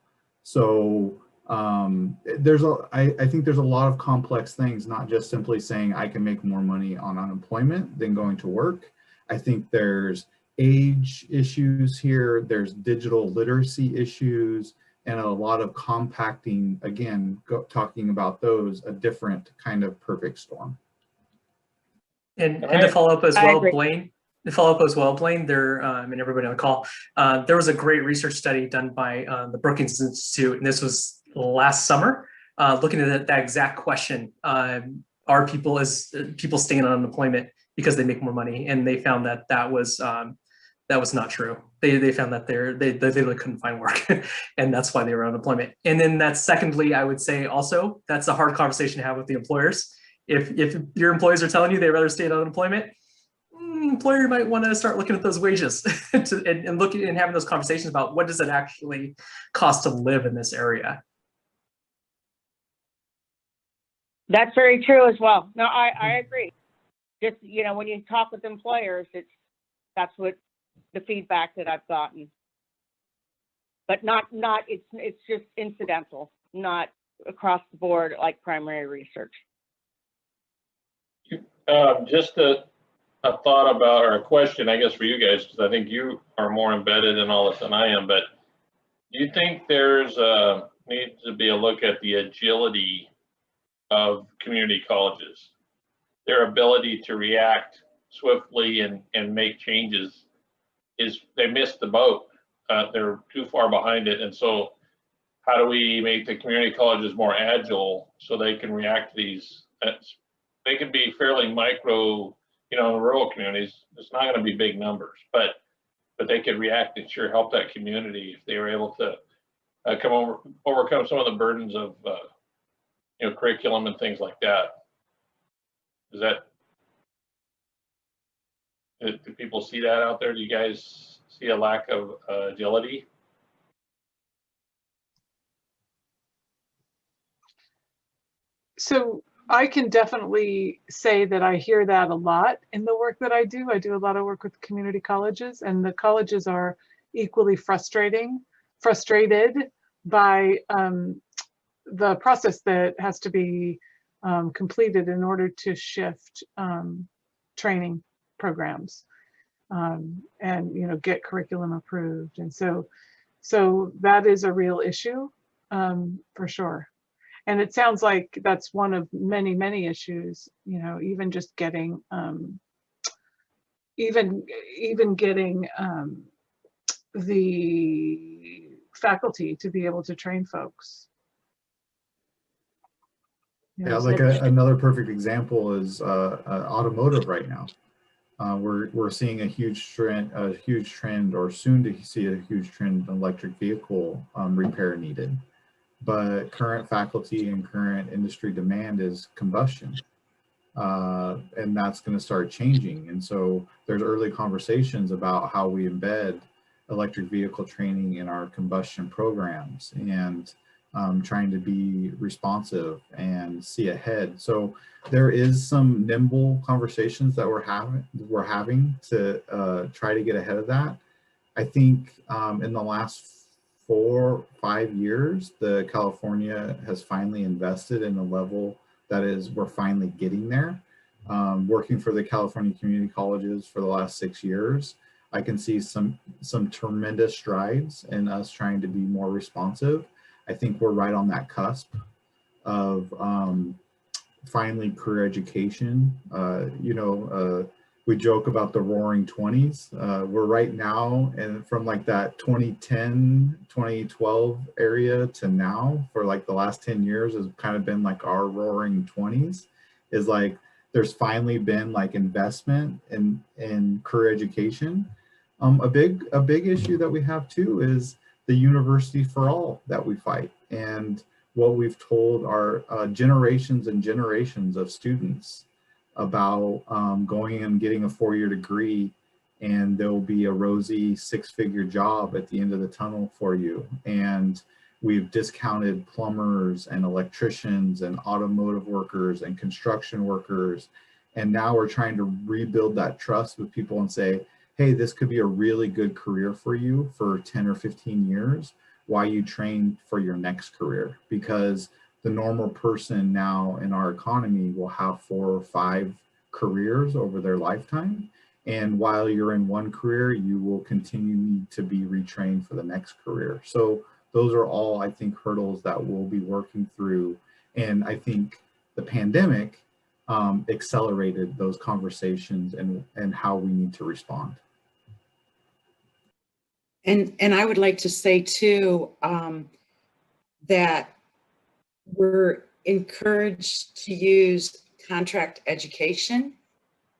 So I think there's a lot of complex things, not just simply saying I can make more money on unemployment than going to work. I think there's age issues here, there's digital literacy issues, and a lot of compacting, again, talking about those, a different kind of perfect storm. And to follow up as well, Blaine, there, and everybody on the call, there was a great research study done by the Brookings Institute, and this was last summer, looking at that exact question. Are people staying on unemployment because they make more money? And they found that that was that was not true. They found that they really couldn't find work, and that's why they were on unemployment. And then that's secondly, I would say also, that's a hard conversation to have with the employers. If your employees are telling you they'd rather stay in unemployment, employer might want to start looking at those wages and looking and having those conversations about what does it actually cost to live in this area. That's very true as well. No, I agree. Just, you know, when you talk with employers, that's what the feedback that I've gotten. But it's just incidental, not across the board like primary research. Just a thought about, or a question, I guess, for you guys, because I think you are more embedded in all this than I am, but do you think there's needs to be a look at the agility of community colleges, their ability to react swiftly and make changes? Is they missed the boat, they're too far behind it. And so how do we make the community colleges more agile so they can react to these? They can be fairly micro, you know, in the rural communities, it's not going to be big numbers, but they could react and sure help that community if they were able to overcome some of the burdens of you know, curriculum and things like that. Is that, do people see that out there? Do you guys see a lack of agility? So I can definitely say that I hear that a lot in the work that I do. I do a lot of work with community colleges, and the colleges are equally frustrated by the process that has to be completed in order to shift training programs and, you know, get curriculum approved. And so that is a real issue for sure. And it sounds like that's one of many, many issues, you know, even just getting, even getting the faculty to be able to train folks. You know, Yeah, so like another perfect example is automotive right now. We're seeing a huge trend, or soon to see a huge trend in electric vehicle repair needed. But current faculty and current industry demand is combustion. And that's going to start changing. And so there's early conversations about how we embed electric vehicle training in our combustion programs, and trying to be responsive and see ahead. So there is some nimble conversations that we're having to try to get ahead of that. I think in the last 4 or 5 years, the California has finally invested in a level that is, we're finally getting there. Working for the California community colleges for the last 6 years, I can see some tremendous strides in us trying to be more responsive. I think we're right on that cusp of finally career education. We joke about the roaring 20s. We're right now, and from like that 2010, 2012 area to now, for like the last 10 years has kind of been like our roaring 20s. Is like there's finally been like investment in career education. A big issue that we have too is the university for all that we fight, and what we've told our generations and generations of students about going and getting a 4-year degree, and there'll be a rosy 6-figure job at the end of the tunnel for you. And we've discounted plumbers and electricians and automotive workers and construction workers. And now we're trying to rebuild that trust with people and say, hey, this could be a really good career for you for 10 or 15 years while you train for your next career. Because the normal person now in our economy will have 4 or 5 careers over their lifetime. And while you're in one career, you will continue to be retrained for the next career. So those are all, I think, hurdles that we'll be working through. And I think the pandemic accelerated those conversations and how we need to respond. And I would like to say too, that we're encouraged to use contract education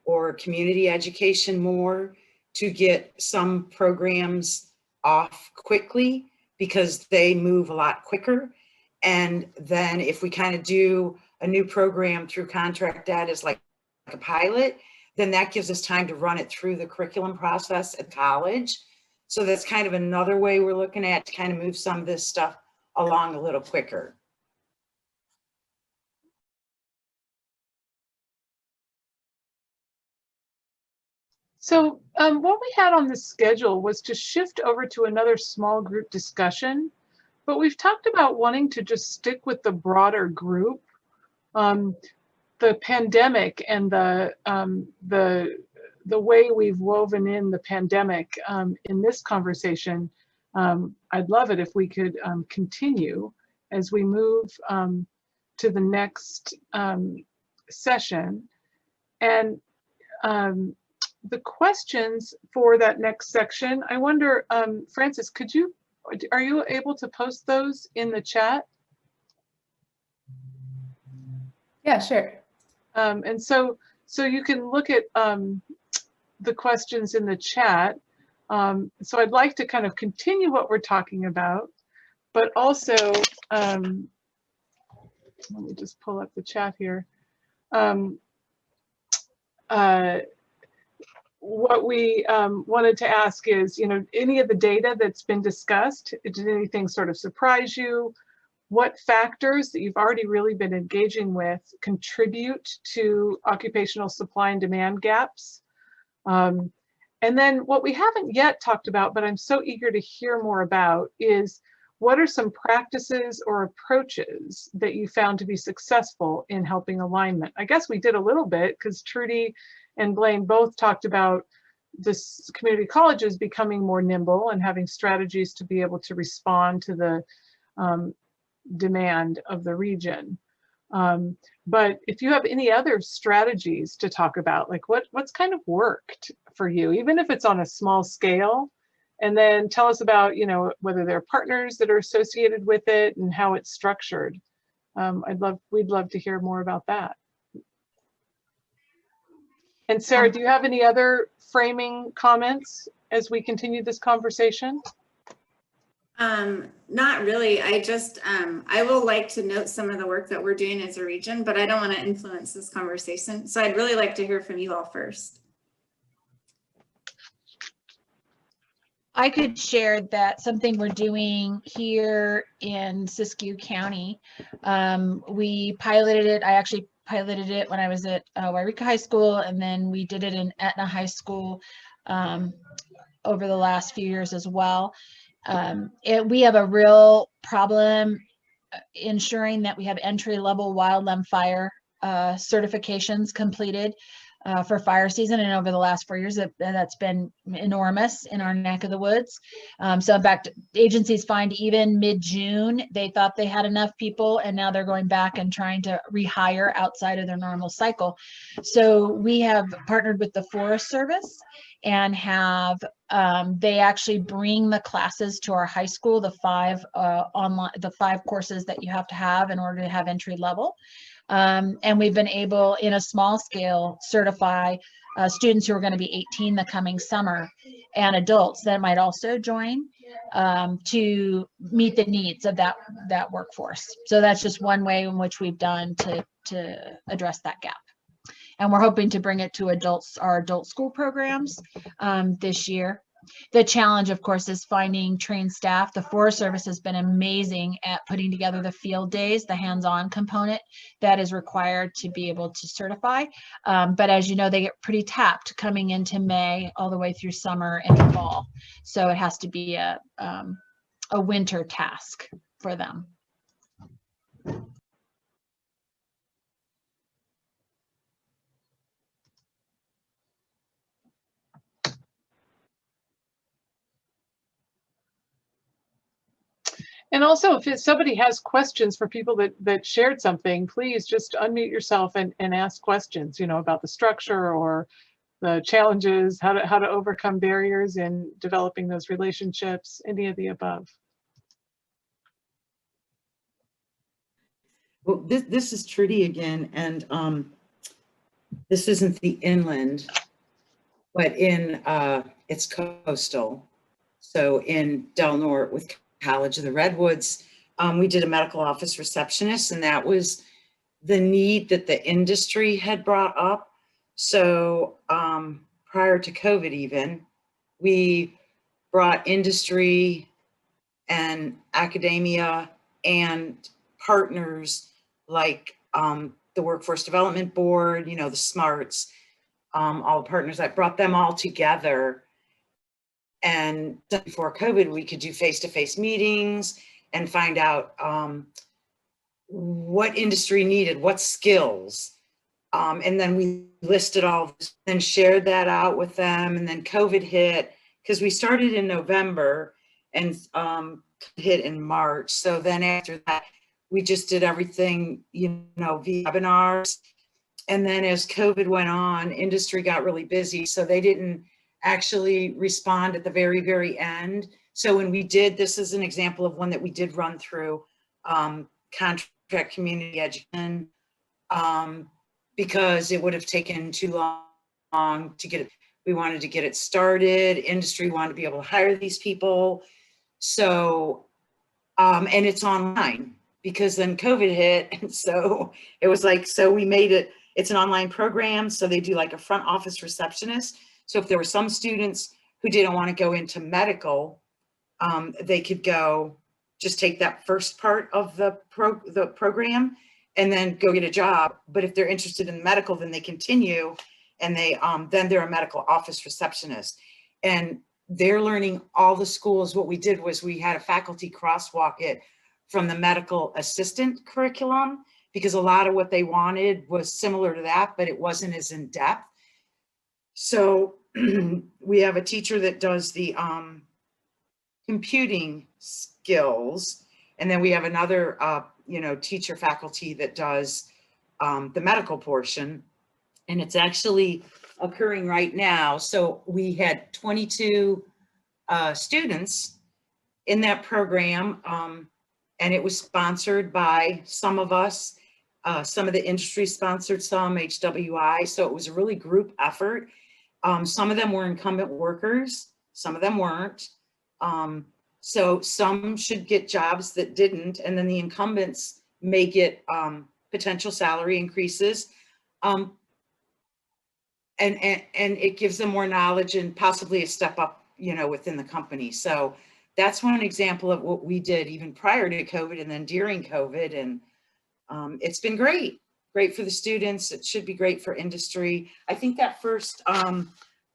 or community education more to get some programs off quickly because they move a lot quicker. And then if we kind of do a new program through Contract ED as like a pilot, then that gives us time to run it through the curriculum process at college. So that's kind of another way we're looking at to kind of move some of this stuff along a little quicker. So what we had on the schedule was to shift over to another small group discussion, but we've talked about wanting to just stick with the broader group. The pandemic and the way we've woven in the pandemic in this conversation, I'd love it if we could continue as we move to the next session. And the questions for that next section, I wonder, Francis, are you able to post those in the chat? Yeah, sure. And so you can look at the questions in the chat. So I'd like to kind of continue what we're talking about, but also, let me just pull up the chat here. What we wanted to ask is, any of the data that's been discussed, did anything sort of surprise you? What factors that you've already really been engaging with contribute to occupational supply and demand gaps? And then what we haven't yet talked about, but I'm so eager to hear more about, is what are some practices or approaches that you found to be successful in helping alignment? I guess we did a little bit because Trudy and Blaine both talked about this community colleges becoming more nimble and having strategies to be able to respond to the demand of the region. But if you have any other strategies to talk about, like what's kind of worked for you, even if it's on a small scale, and then tell us about, whether there are partners that are associated with it and how it's structured. We'd love to hear more about that. And Sarah, do you have any other framing comments as we continue this conversation? Not really. I just, I will like to note some of the work that we're doing as a region, but I don't want to influence this conversation. So I'd really like to hear from you all first. I could share that something we're doing here in Siskiyou County. We piloted it. I actually piloted it when I was at Wairika High School, and then we did it in Etna High School over the last few years as well. We have a real problem ensuring that we have entry-level wildland fire certifications completed for fire season, and over the last 4 years that's been enormous in our neck of the woods. So in fact, agencies find even mid-June they thought they had enough people, and now they're going back and trying to rehire outside of their normal cycle. So we have partnered with the Forest Service and have they actually bring the classes to our high school, the 5 courses that you have to have in order to have entry level. And we've been able, in a small scale, certify students who are going to be 18 the coming summer, and adults that might also join to meet the needs of that workforce. So that's just one way in which we've done to address that gap. And we're hoping to bring it to our adult school programs this year. The challenge, of course, is finding trained staff. The Forest Service has been amazing at putting together the field days, the hands-on component that is required to be able to certify. But as you know, they get pretty tapped coming into May all the way through summer and fall. So it has to be a winter task for them. And also, if somebody has questions for people that shared something, please just unmute yourself and ask questions, about the structure or the challenges, how to overcome barriers in developing those relationships, any of the above. Well, this is Trudy again, and this isn't the inland. but in, it's coastal. So in Del Norte with College of the Redwoods, we did a medical office receptionist, and that was the need that the industry had brought up. So prior to COVID even, we brought industry and academia and partners like the Workforce Development Board, you know, the SMARTs, all the partners, I brought them all together. And before COVID, we could do face-to-face meetings and find out what industry needed, what skills. And then we listed all this and shared that out with them. And then COVID hit, because we started in November and hit in March. So then after that, we just did everything, you know, via webinars. And then as COVID went on, industry got really busy. So they didn't actually respond at the very, very end. So when we did, this is an example of one that we did run through contract community education, because it would have taken too long to get it. We wanted to get it started. Industry wanted to be able to hire these people. So, and it's online because then COVID hit. And so it was like, so we made it, it's an online program. So they do like a front office receptionist. So if there were some students who didn't want to go into medical, they could go just take that first part of the program and then go get a job. But if they're interested in medical, then they continue and they then they're a medical office receptionist. And they're learning all the schools. What we did was we had a faculty crosswalk it from the medical assistant curriculum, because a lot of what they wanted was similar to that, but it wasn't as in depth. So we have a teacher that does the computing skills, and then we have another you know, teacher faculty that does the medical portion, and it's actually occurring right now. So we had 22 students in that program, and it was sponsored by some of us. Some of the industry sponsored some, HWI, so it was a really group effort. Some of them were incumbent workers, some of them weren't. So some should get jobs that didn't, and then the incumbents may get potential salary increases. And it gives them more knowledge and possibly a step up, you know, within the company. So that's one example of what we did even prior to COVID and then during COVID. And it's been great for the students. It should be great for industry. I think that first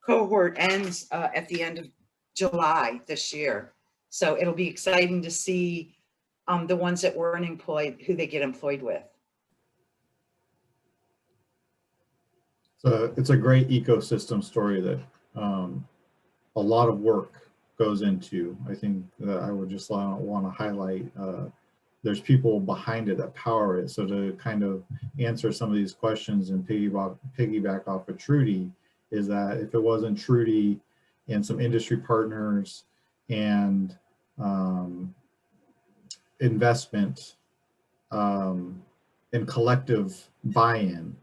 cohort ends at the end of July this year. So it'll be exciting to see the ones that weren't employed, who they get employed with. So it's a great ecosystem story that a lot of work goes into. I think that I would just want to highlight there's people behind it that power it. So to kind of answer some of these questions and piggyback off of Trudy, is that if it wasn't Trudy and some industry partners and investment and collective buy-in,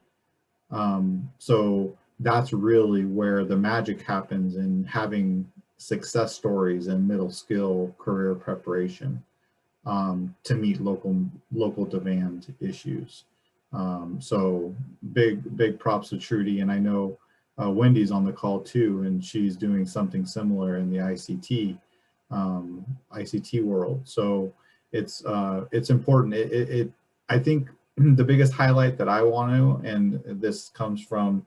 so that's really where the magic happens in having success stories and middle skill career preparation to meet local demand issues. So big props to Trudy, and I know Wendy's on the call too, and she's doing something similar in the ICT world. So it's important. I think the biggest highlight that I want to, and this comes from,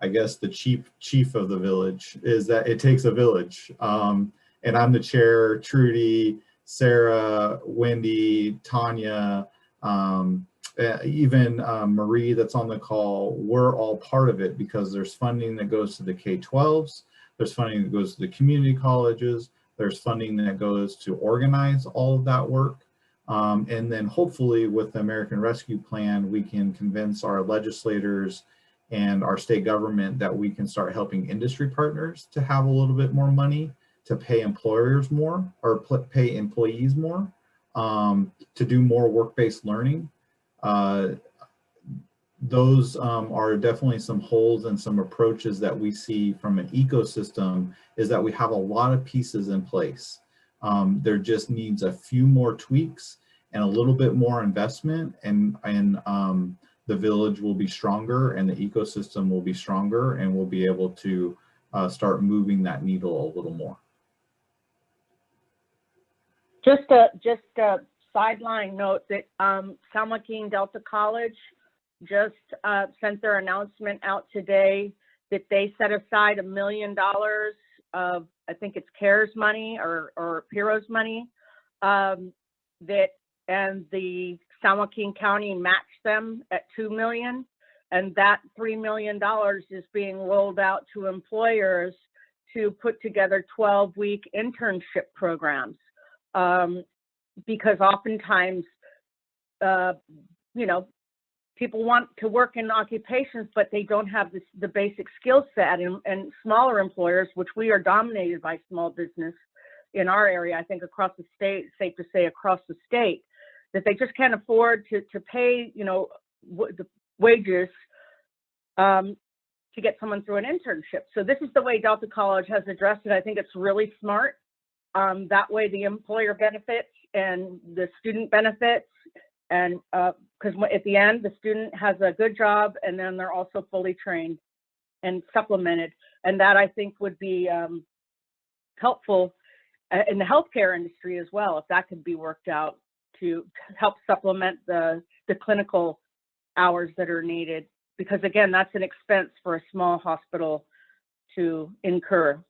I guess, the chief of the village, is that it takes a village. And I'm the chair, Trudy, Sarah, Wendy, Tanya, even Marie that's on the call. We're all part of it because there's funding that goes to the K-12s, there's funding that goes to the community colleges, there's funding that goes to organize all of that work. And then hopefully with the American Rescue Plan, we can convince our legislators and our state government that we can start helping industry partners to have a little bit more money to pay employers more, or pay employees more, to do more work-based learning. those are definitely some holes and some approaches that we see from an ecosystem, is that we have a lot of pieces in place. There just needs a few more tweaks and a little bit more investment, and the village will be stronger and the ecosystem will be stronger, and we'll be able to start moving that needle a little more. Just a sideline note that San Joaquin Delta College just sent their announcement out today that they set aside $1 million of, I think it's CARES money or PIRO's money, and the San Joaquin County matched them at $2 million, and that $3 million is being rolled out to employers to put together 12-week internship programs. Because oftentimes, you know, people want to work in occupations, but they don't have the basic skill set, and smaller employers, which we are dominated by small business in our area, I think across the state, safe to say across the state, that they just can't afford to pay, you know, the wages to get someone through an internship. So this is the way Delta College has addressed it. I think it's really smart. That way the employer benefits and the student benefits, and because at the end, the student has a good job, and then they're also fully trained and supplemented. And that, I think, would be helpful in the healthcare industry as well, if that could be worked out to help supplement the clinical hours that are needed. Because again, that's an expense for a small hospital to incur.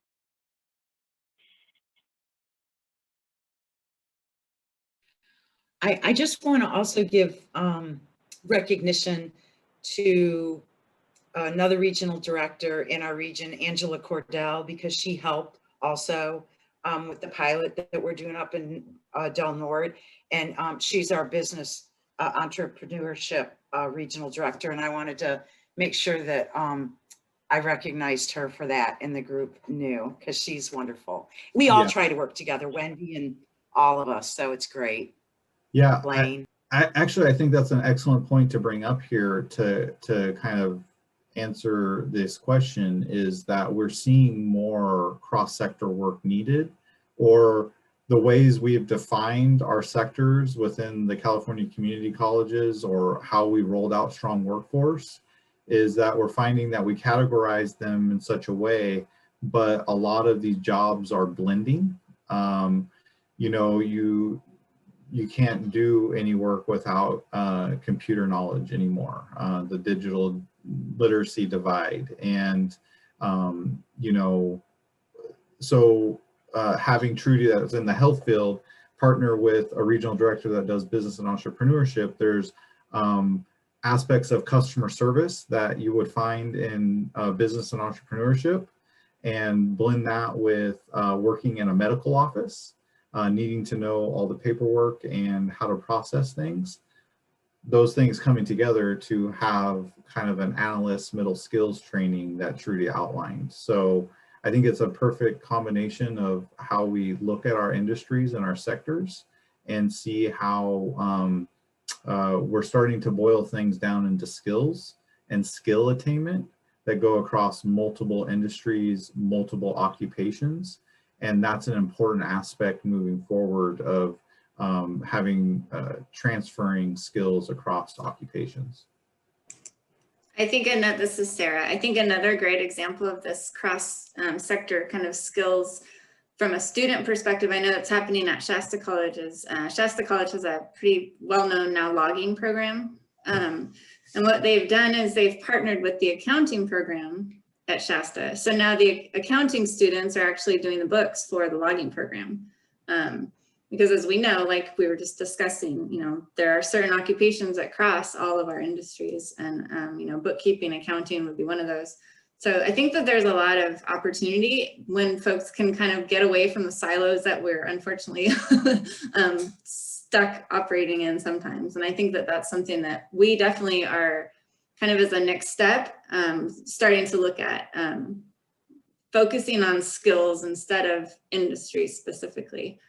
I just want to also give recognition to another regional director in our region, Angela Cordell, because she helped also with the pilot that we're doing up in Del Norte. And she's our business entrepreneurship regional director. And I wanted to make sure that I recognized her for that, and the group knew, because she's wonderful. We all try to work together, Wendy and all of us, so it's great. Yeah, Blaine. Actually, I think that's an excellent point to bring up here to kind of answer this question, is that we're seeing more cross-sector work needed, or the ways we have defined our sectors within the California community colleges, or how we rolled out strong workforce, is that we're finding that we categorize them in such a way, but a lot of these jobs are blending. You know, you can't do any work without computer knowledge anymore, the digital literacy divide. And, you know, so having Trudy that's in the health field partner with a regional director that does business and entrepreneurship, there's aspects of customer service that you would find in business and entrepreneurship, and blend that with working in a medical office. Needing to know all the paperwork and how to process things. Those things coming together to have kind of an analyst middle skills training that Trudy outlined. So I think it's a perfect combination of how we look at our industries and our sectors, and see how we're starting to boil things down into skills and skill attainment that go across multiple industries, multiple occupations. And that's an important aspect moving forward of transferring skills across occupations. I think this is Sarah. I think another great example of this cross sector kind of skills from a student perspective, I know it's happening at Shasta College. Shasta College has a pretty well-known now logging program. And what they've done is they've partnered with the accounting program at Shasta. So now the accounting students are actually doing the books for the logging program. Because as we know, like we were just discussing, you know, there are certain occupations that cross all of our industries, and, you know, bookkeeping, accounting would be one of those. So I think that there's a lot of opportunity when folks can kind of get away from the silos that we're unfortunately stuck operating in sometimes. And I think that that's something that we definitely are kind of as a next step, starting to look at focusing on skills instead of industry specifically,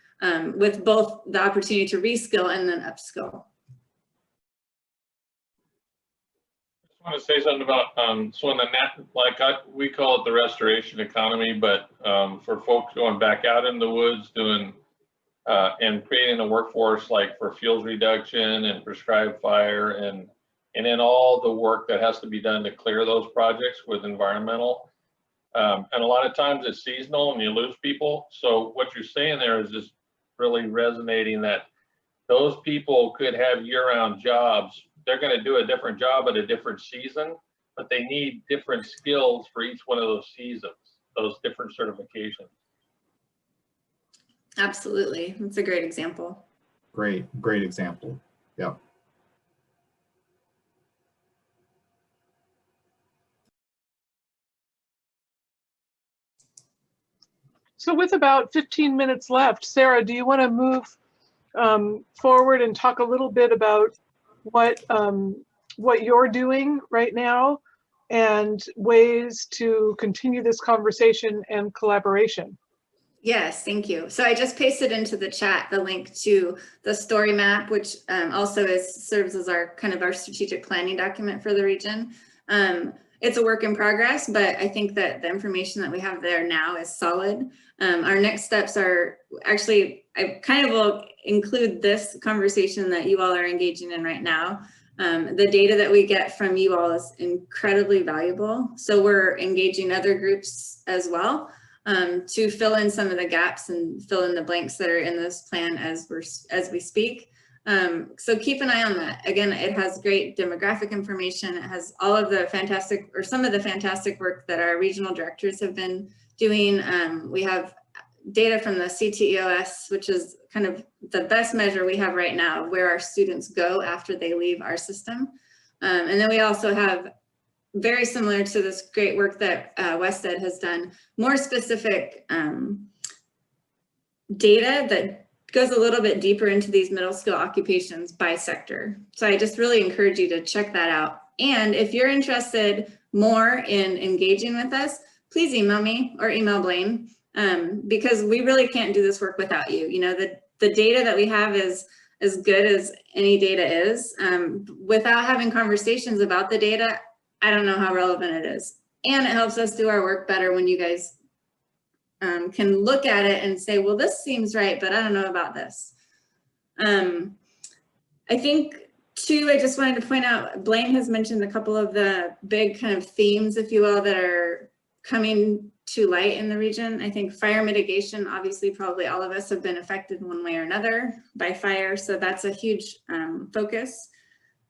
with both the opportunity to reskill and then upskill. want to say something about, so in the we call it the restoration economy, but for folks going back out in the woods doing and creating a workforce like for fuels reduction and prescribed fire and then all the work that has to be done to clear those projects with environmental. And a lot of times it's seasonal and you lose people. So what you're saying there is just really resonating that those people could have year-round jobs. They're going to do a different job at a different season, but they need different skills for each one of those seasons, those different certifications. Absolutely. That's a great example. Great example. Yeah. So with about 15 minutes left, Sarah, do you want to move forward and talk a little bit about what you're doing right now and ways to continue this conversation and collaboration? Yes, thank you. So I just pasted into the chat the link to the story map, which also serves as our strategic planning document for the region. It's a work in progress, but I think that the information that we have there now is solid. Our next steps are actually, I kind of will include this conversation that you all are engaging in right now. The data that we get from you all is incredibly valuable. So we're engaging other groups as well to fill in some of the gaps and fill in the blanks that are in this plan as we speak. So keep an eye on that. Again, it has great demographic information. It has all of the fantastic, or some of the fantastic work that our regional directors have been doing. We have data from the CTEOS, which is kind of the best measure we have right now, where our students go after they leave our system. And then we also have, very similar to this great work that West Ed has done, more specific data that goes a little bit deeper into these middle skill occupations by sector. So I just really encourage you to check that out. And if you're interested more in engaging with us, please email me or email Blaine, because we really can't do this work without you. You know, the data that we have is as good as any data is. Without having conversations about the data, I don't know how relevant it is. And it helps us do our work better when you guys can look at it and say, well, this seems right, but I don't know about this. I think too, I just wanted to point out, Blaine has mentioned a couple of the big kind of themes, if you will, that are coming to light in the region. I think fire mitigation, obviously, probably all of us have been affected one way or another by fire. So that's a huge focus.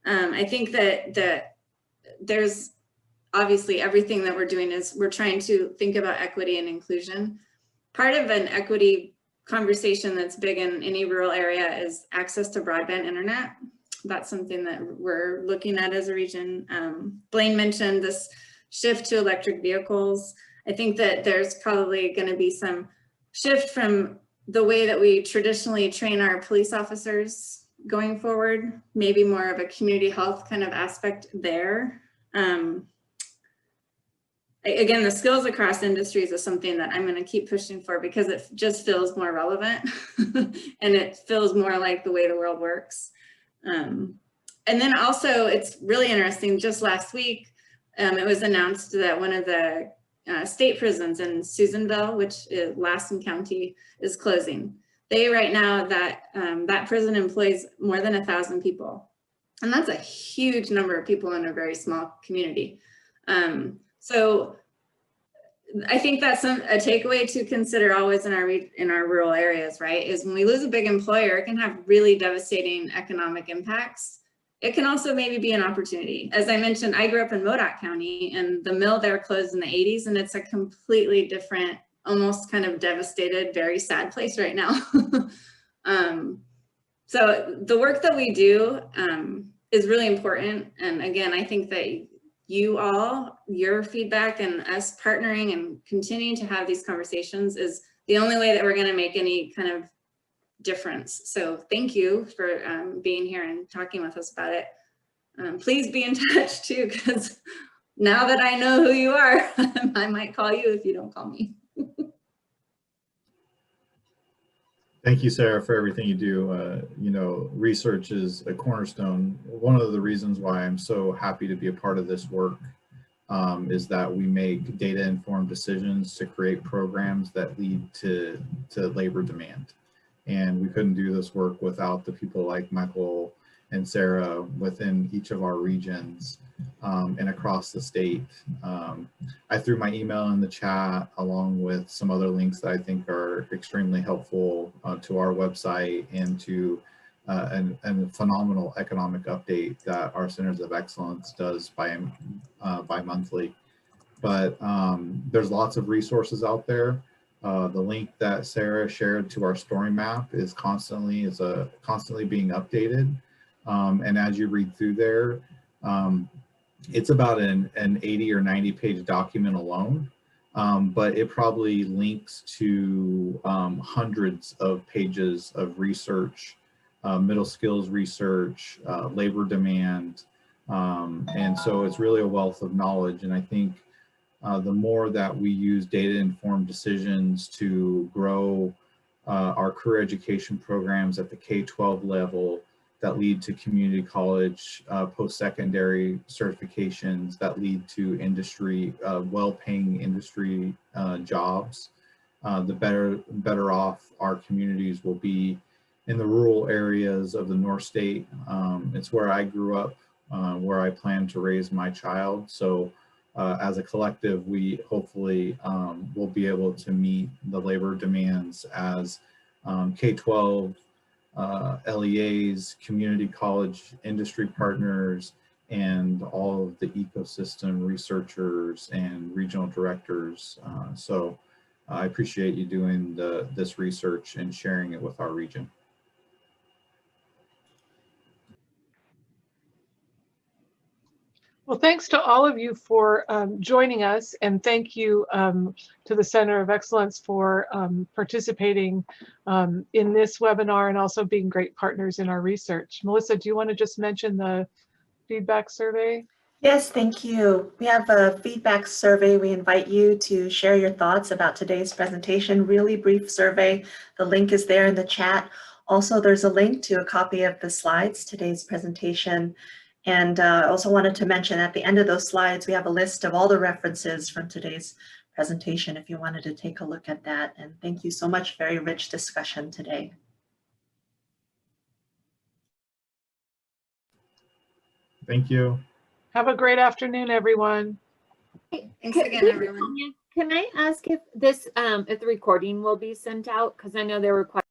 I think that there's obviously everything that we're doing is we're trying to think about equity and inclusion. Part of an equity conversation that's big in any rural area is access to broadband internet. That's something that we're looking at as a region. Blaine mentioned this shift to electric vehicles. I think that there's probably going to be some shift from the way that we traditionally train our police officers going forward, maybe more of a community health kind of aspect there. Again, the skills across industries is something that I'm going to keep pushing for because it just feels more relevant and it feels more like the way the world works. And then also it's really interesting, just last week, it was announced that one of the state prisons in Susanville, which is Lassen County, is closing. They right now, that prison employs more than 1,000 people. And that's a huge number of people in a very small community. So I think that's a takeaway to consider always in our rural areas, right? Is when we lose a big employer, it can have really devastating economic impacts. It can also maybe be an opportunity. As I mentioned, I grew up in Modoc County and the mill there closed in the 80s, and it's a completely different, almost kind of devastated, very sad place right now. So the work that we do is really important. And again, I think that you all, your feedback and us partnering and continuing to have these conversations is the only way that we're going to make any kind of difference. So thank you for being here and talking with us about it. Please be in touch too, because now that I know who you are, I might call you if you don't call me. Thank you, Sarah, for everything you do. You know, research is a cornerstone. One of the reasons why I'm so happy to be a part of this work is that we make data-informed decisions to create programs that lead to labor demand. And we couldn't do this work without the people like Michael and Sarah within each of our regions and across the state. I threw my email in the chat along with some other links that I think are extremely helpful to our website and to a phenomenal economic update that our Centers of Excellence does bi-monthly. But there's lots of resources out there. The link that Sarah shared to our story map is constantly being updated. And as you read through there, it's about an 80 or 90 page document alone, but it probably links to hundreds of pages of research, middle skills research, labor demand. And so it's really a wealth of knowledge. And I think the more that we use data-informed decisions to grow our career education programs at the K-12 level that lead to community college, post-secondary certifications that lead to industry, well-paying industry jobs, the better off our communities will be in the rural areas of the North State. It's where I grew up, where I plan to raise my child. So as a collective, we hopefully will be able to meet the labor demands as K-12, LEAs, community college industry partners, and all of the ecosystem researchers and regional directors. So I appreciate you doing this research and sharing it with our region. Well, thanks to all of you for joining us, and thank you to the Center of Excellence for participating in this webinar and also being great partners in our research. Melissa, do you want to just mention the feedback survey? Yes, thank you. We have a feedback survey. We invite you to share your thoughts about today's presentation. Really brief survey. The link is there in the chat. Also, there's a link to a copy of the slides, today's presentation. And I also wanted to mention at the end of those slides, we have a list of all the references from today's presentation if you wanted to take a look at that. And thank you so much. Very rich discussion today. Thank you. Have a great afternoon, everyone. Thanks again, everyone. Can I ask if this, if the recording will be sent out? Because I know there were questions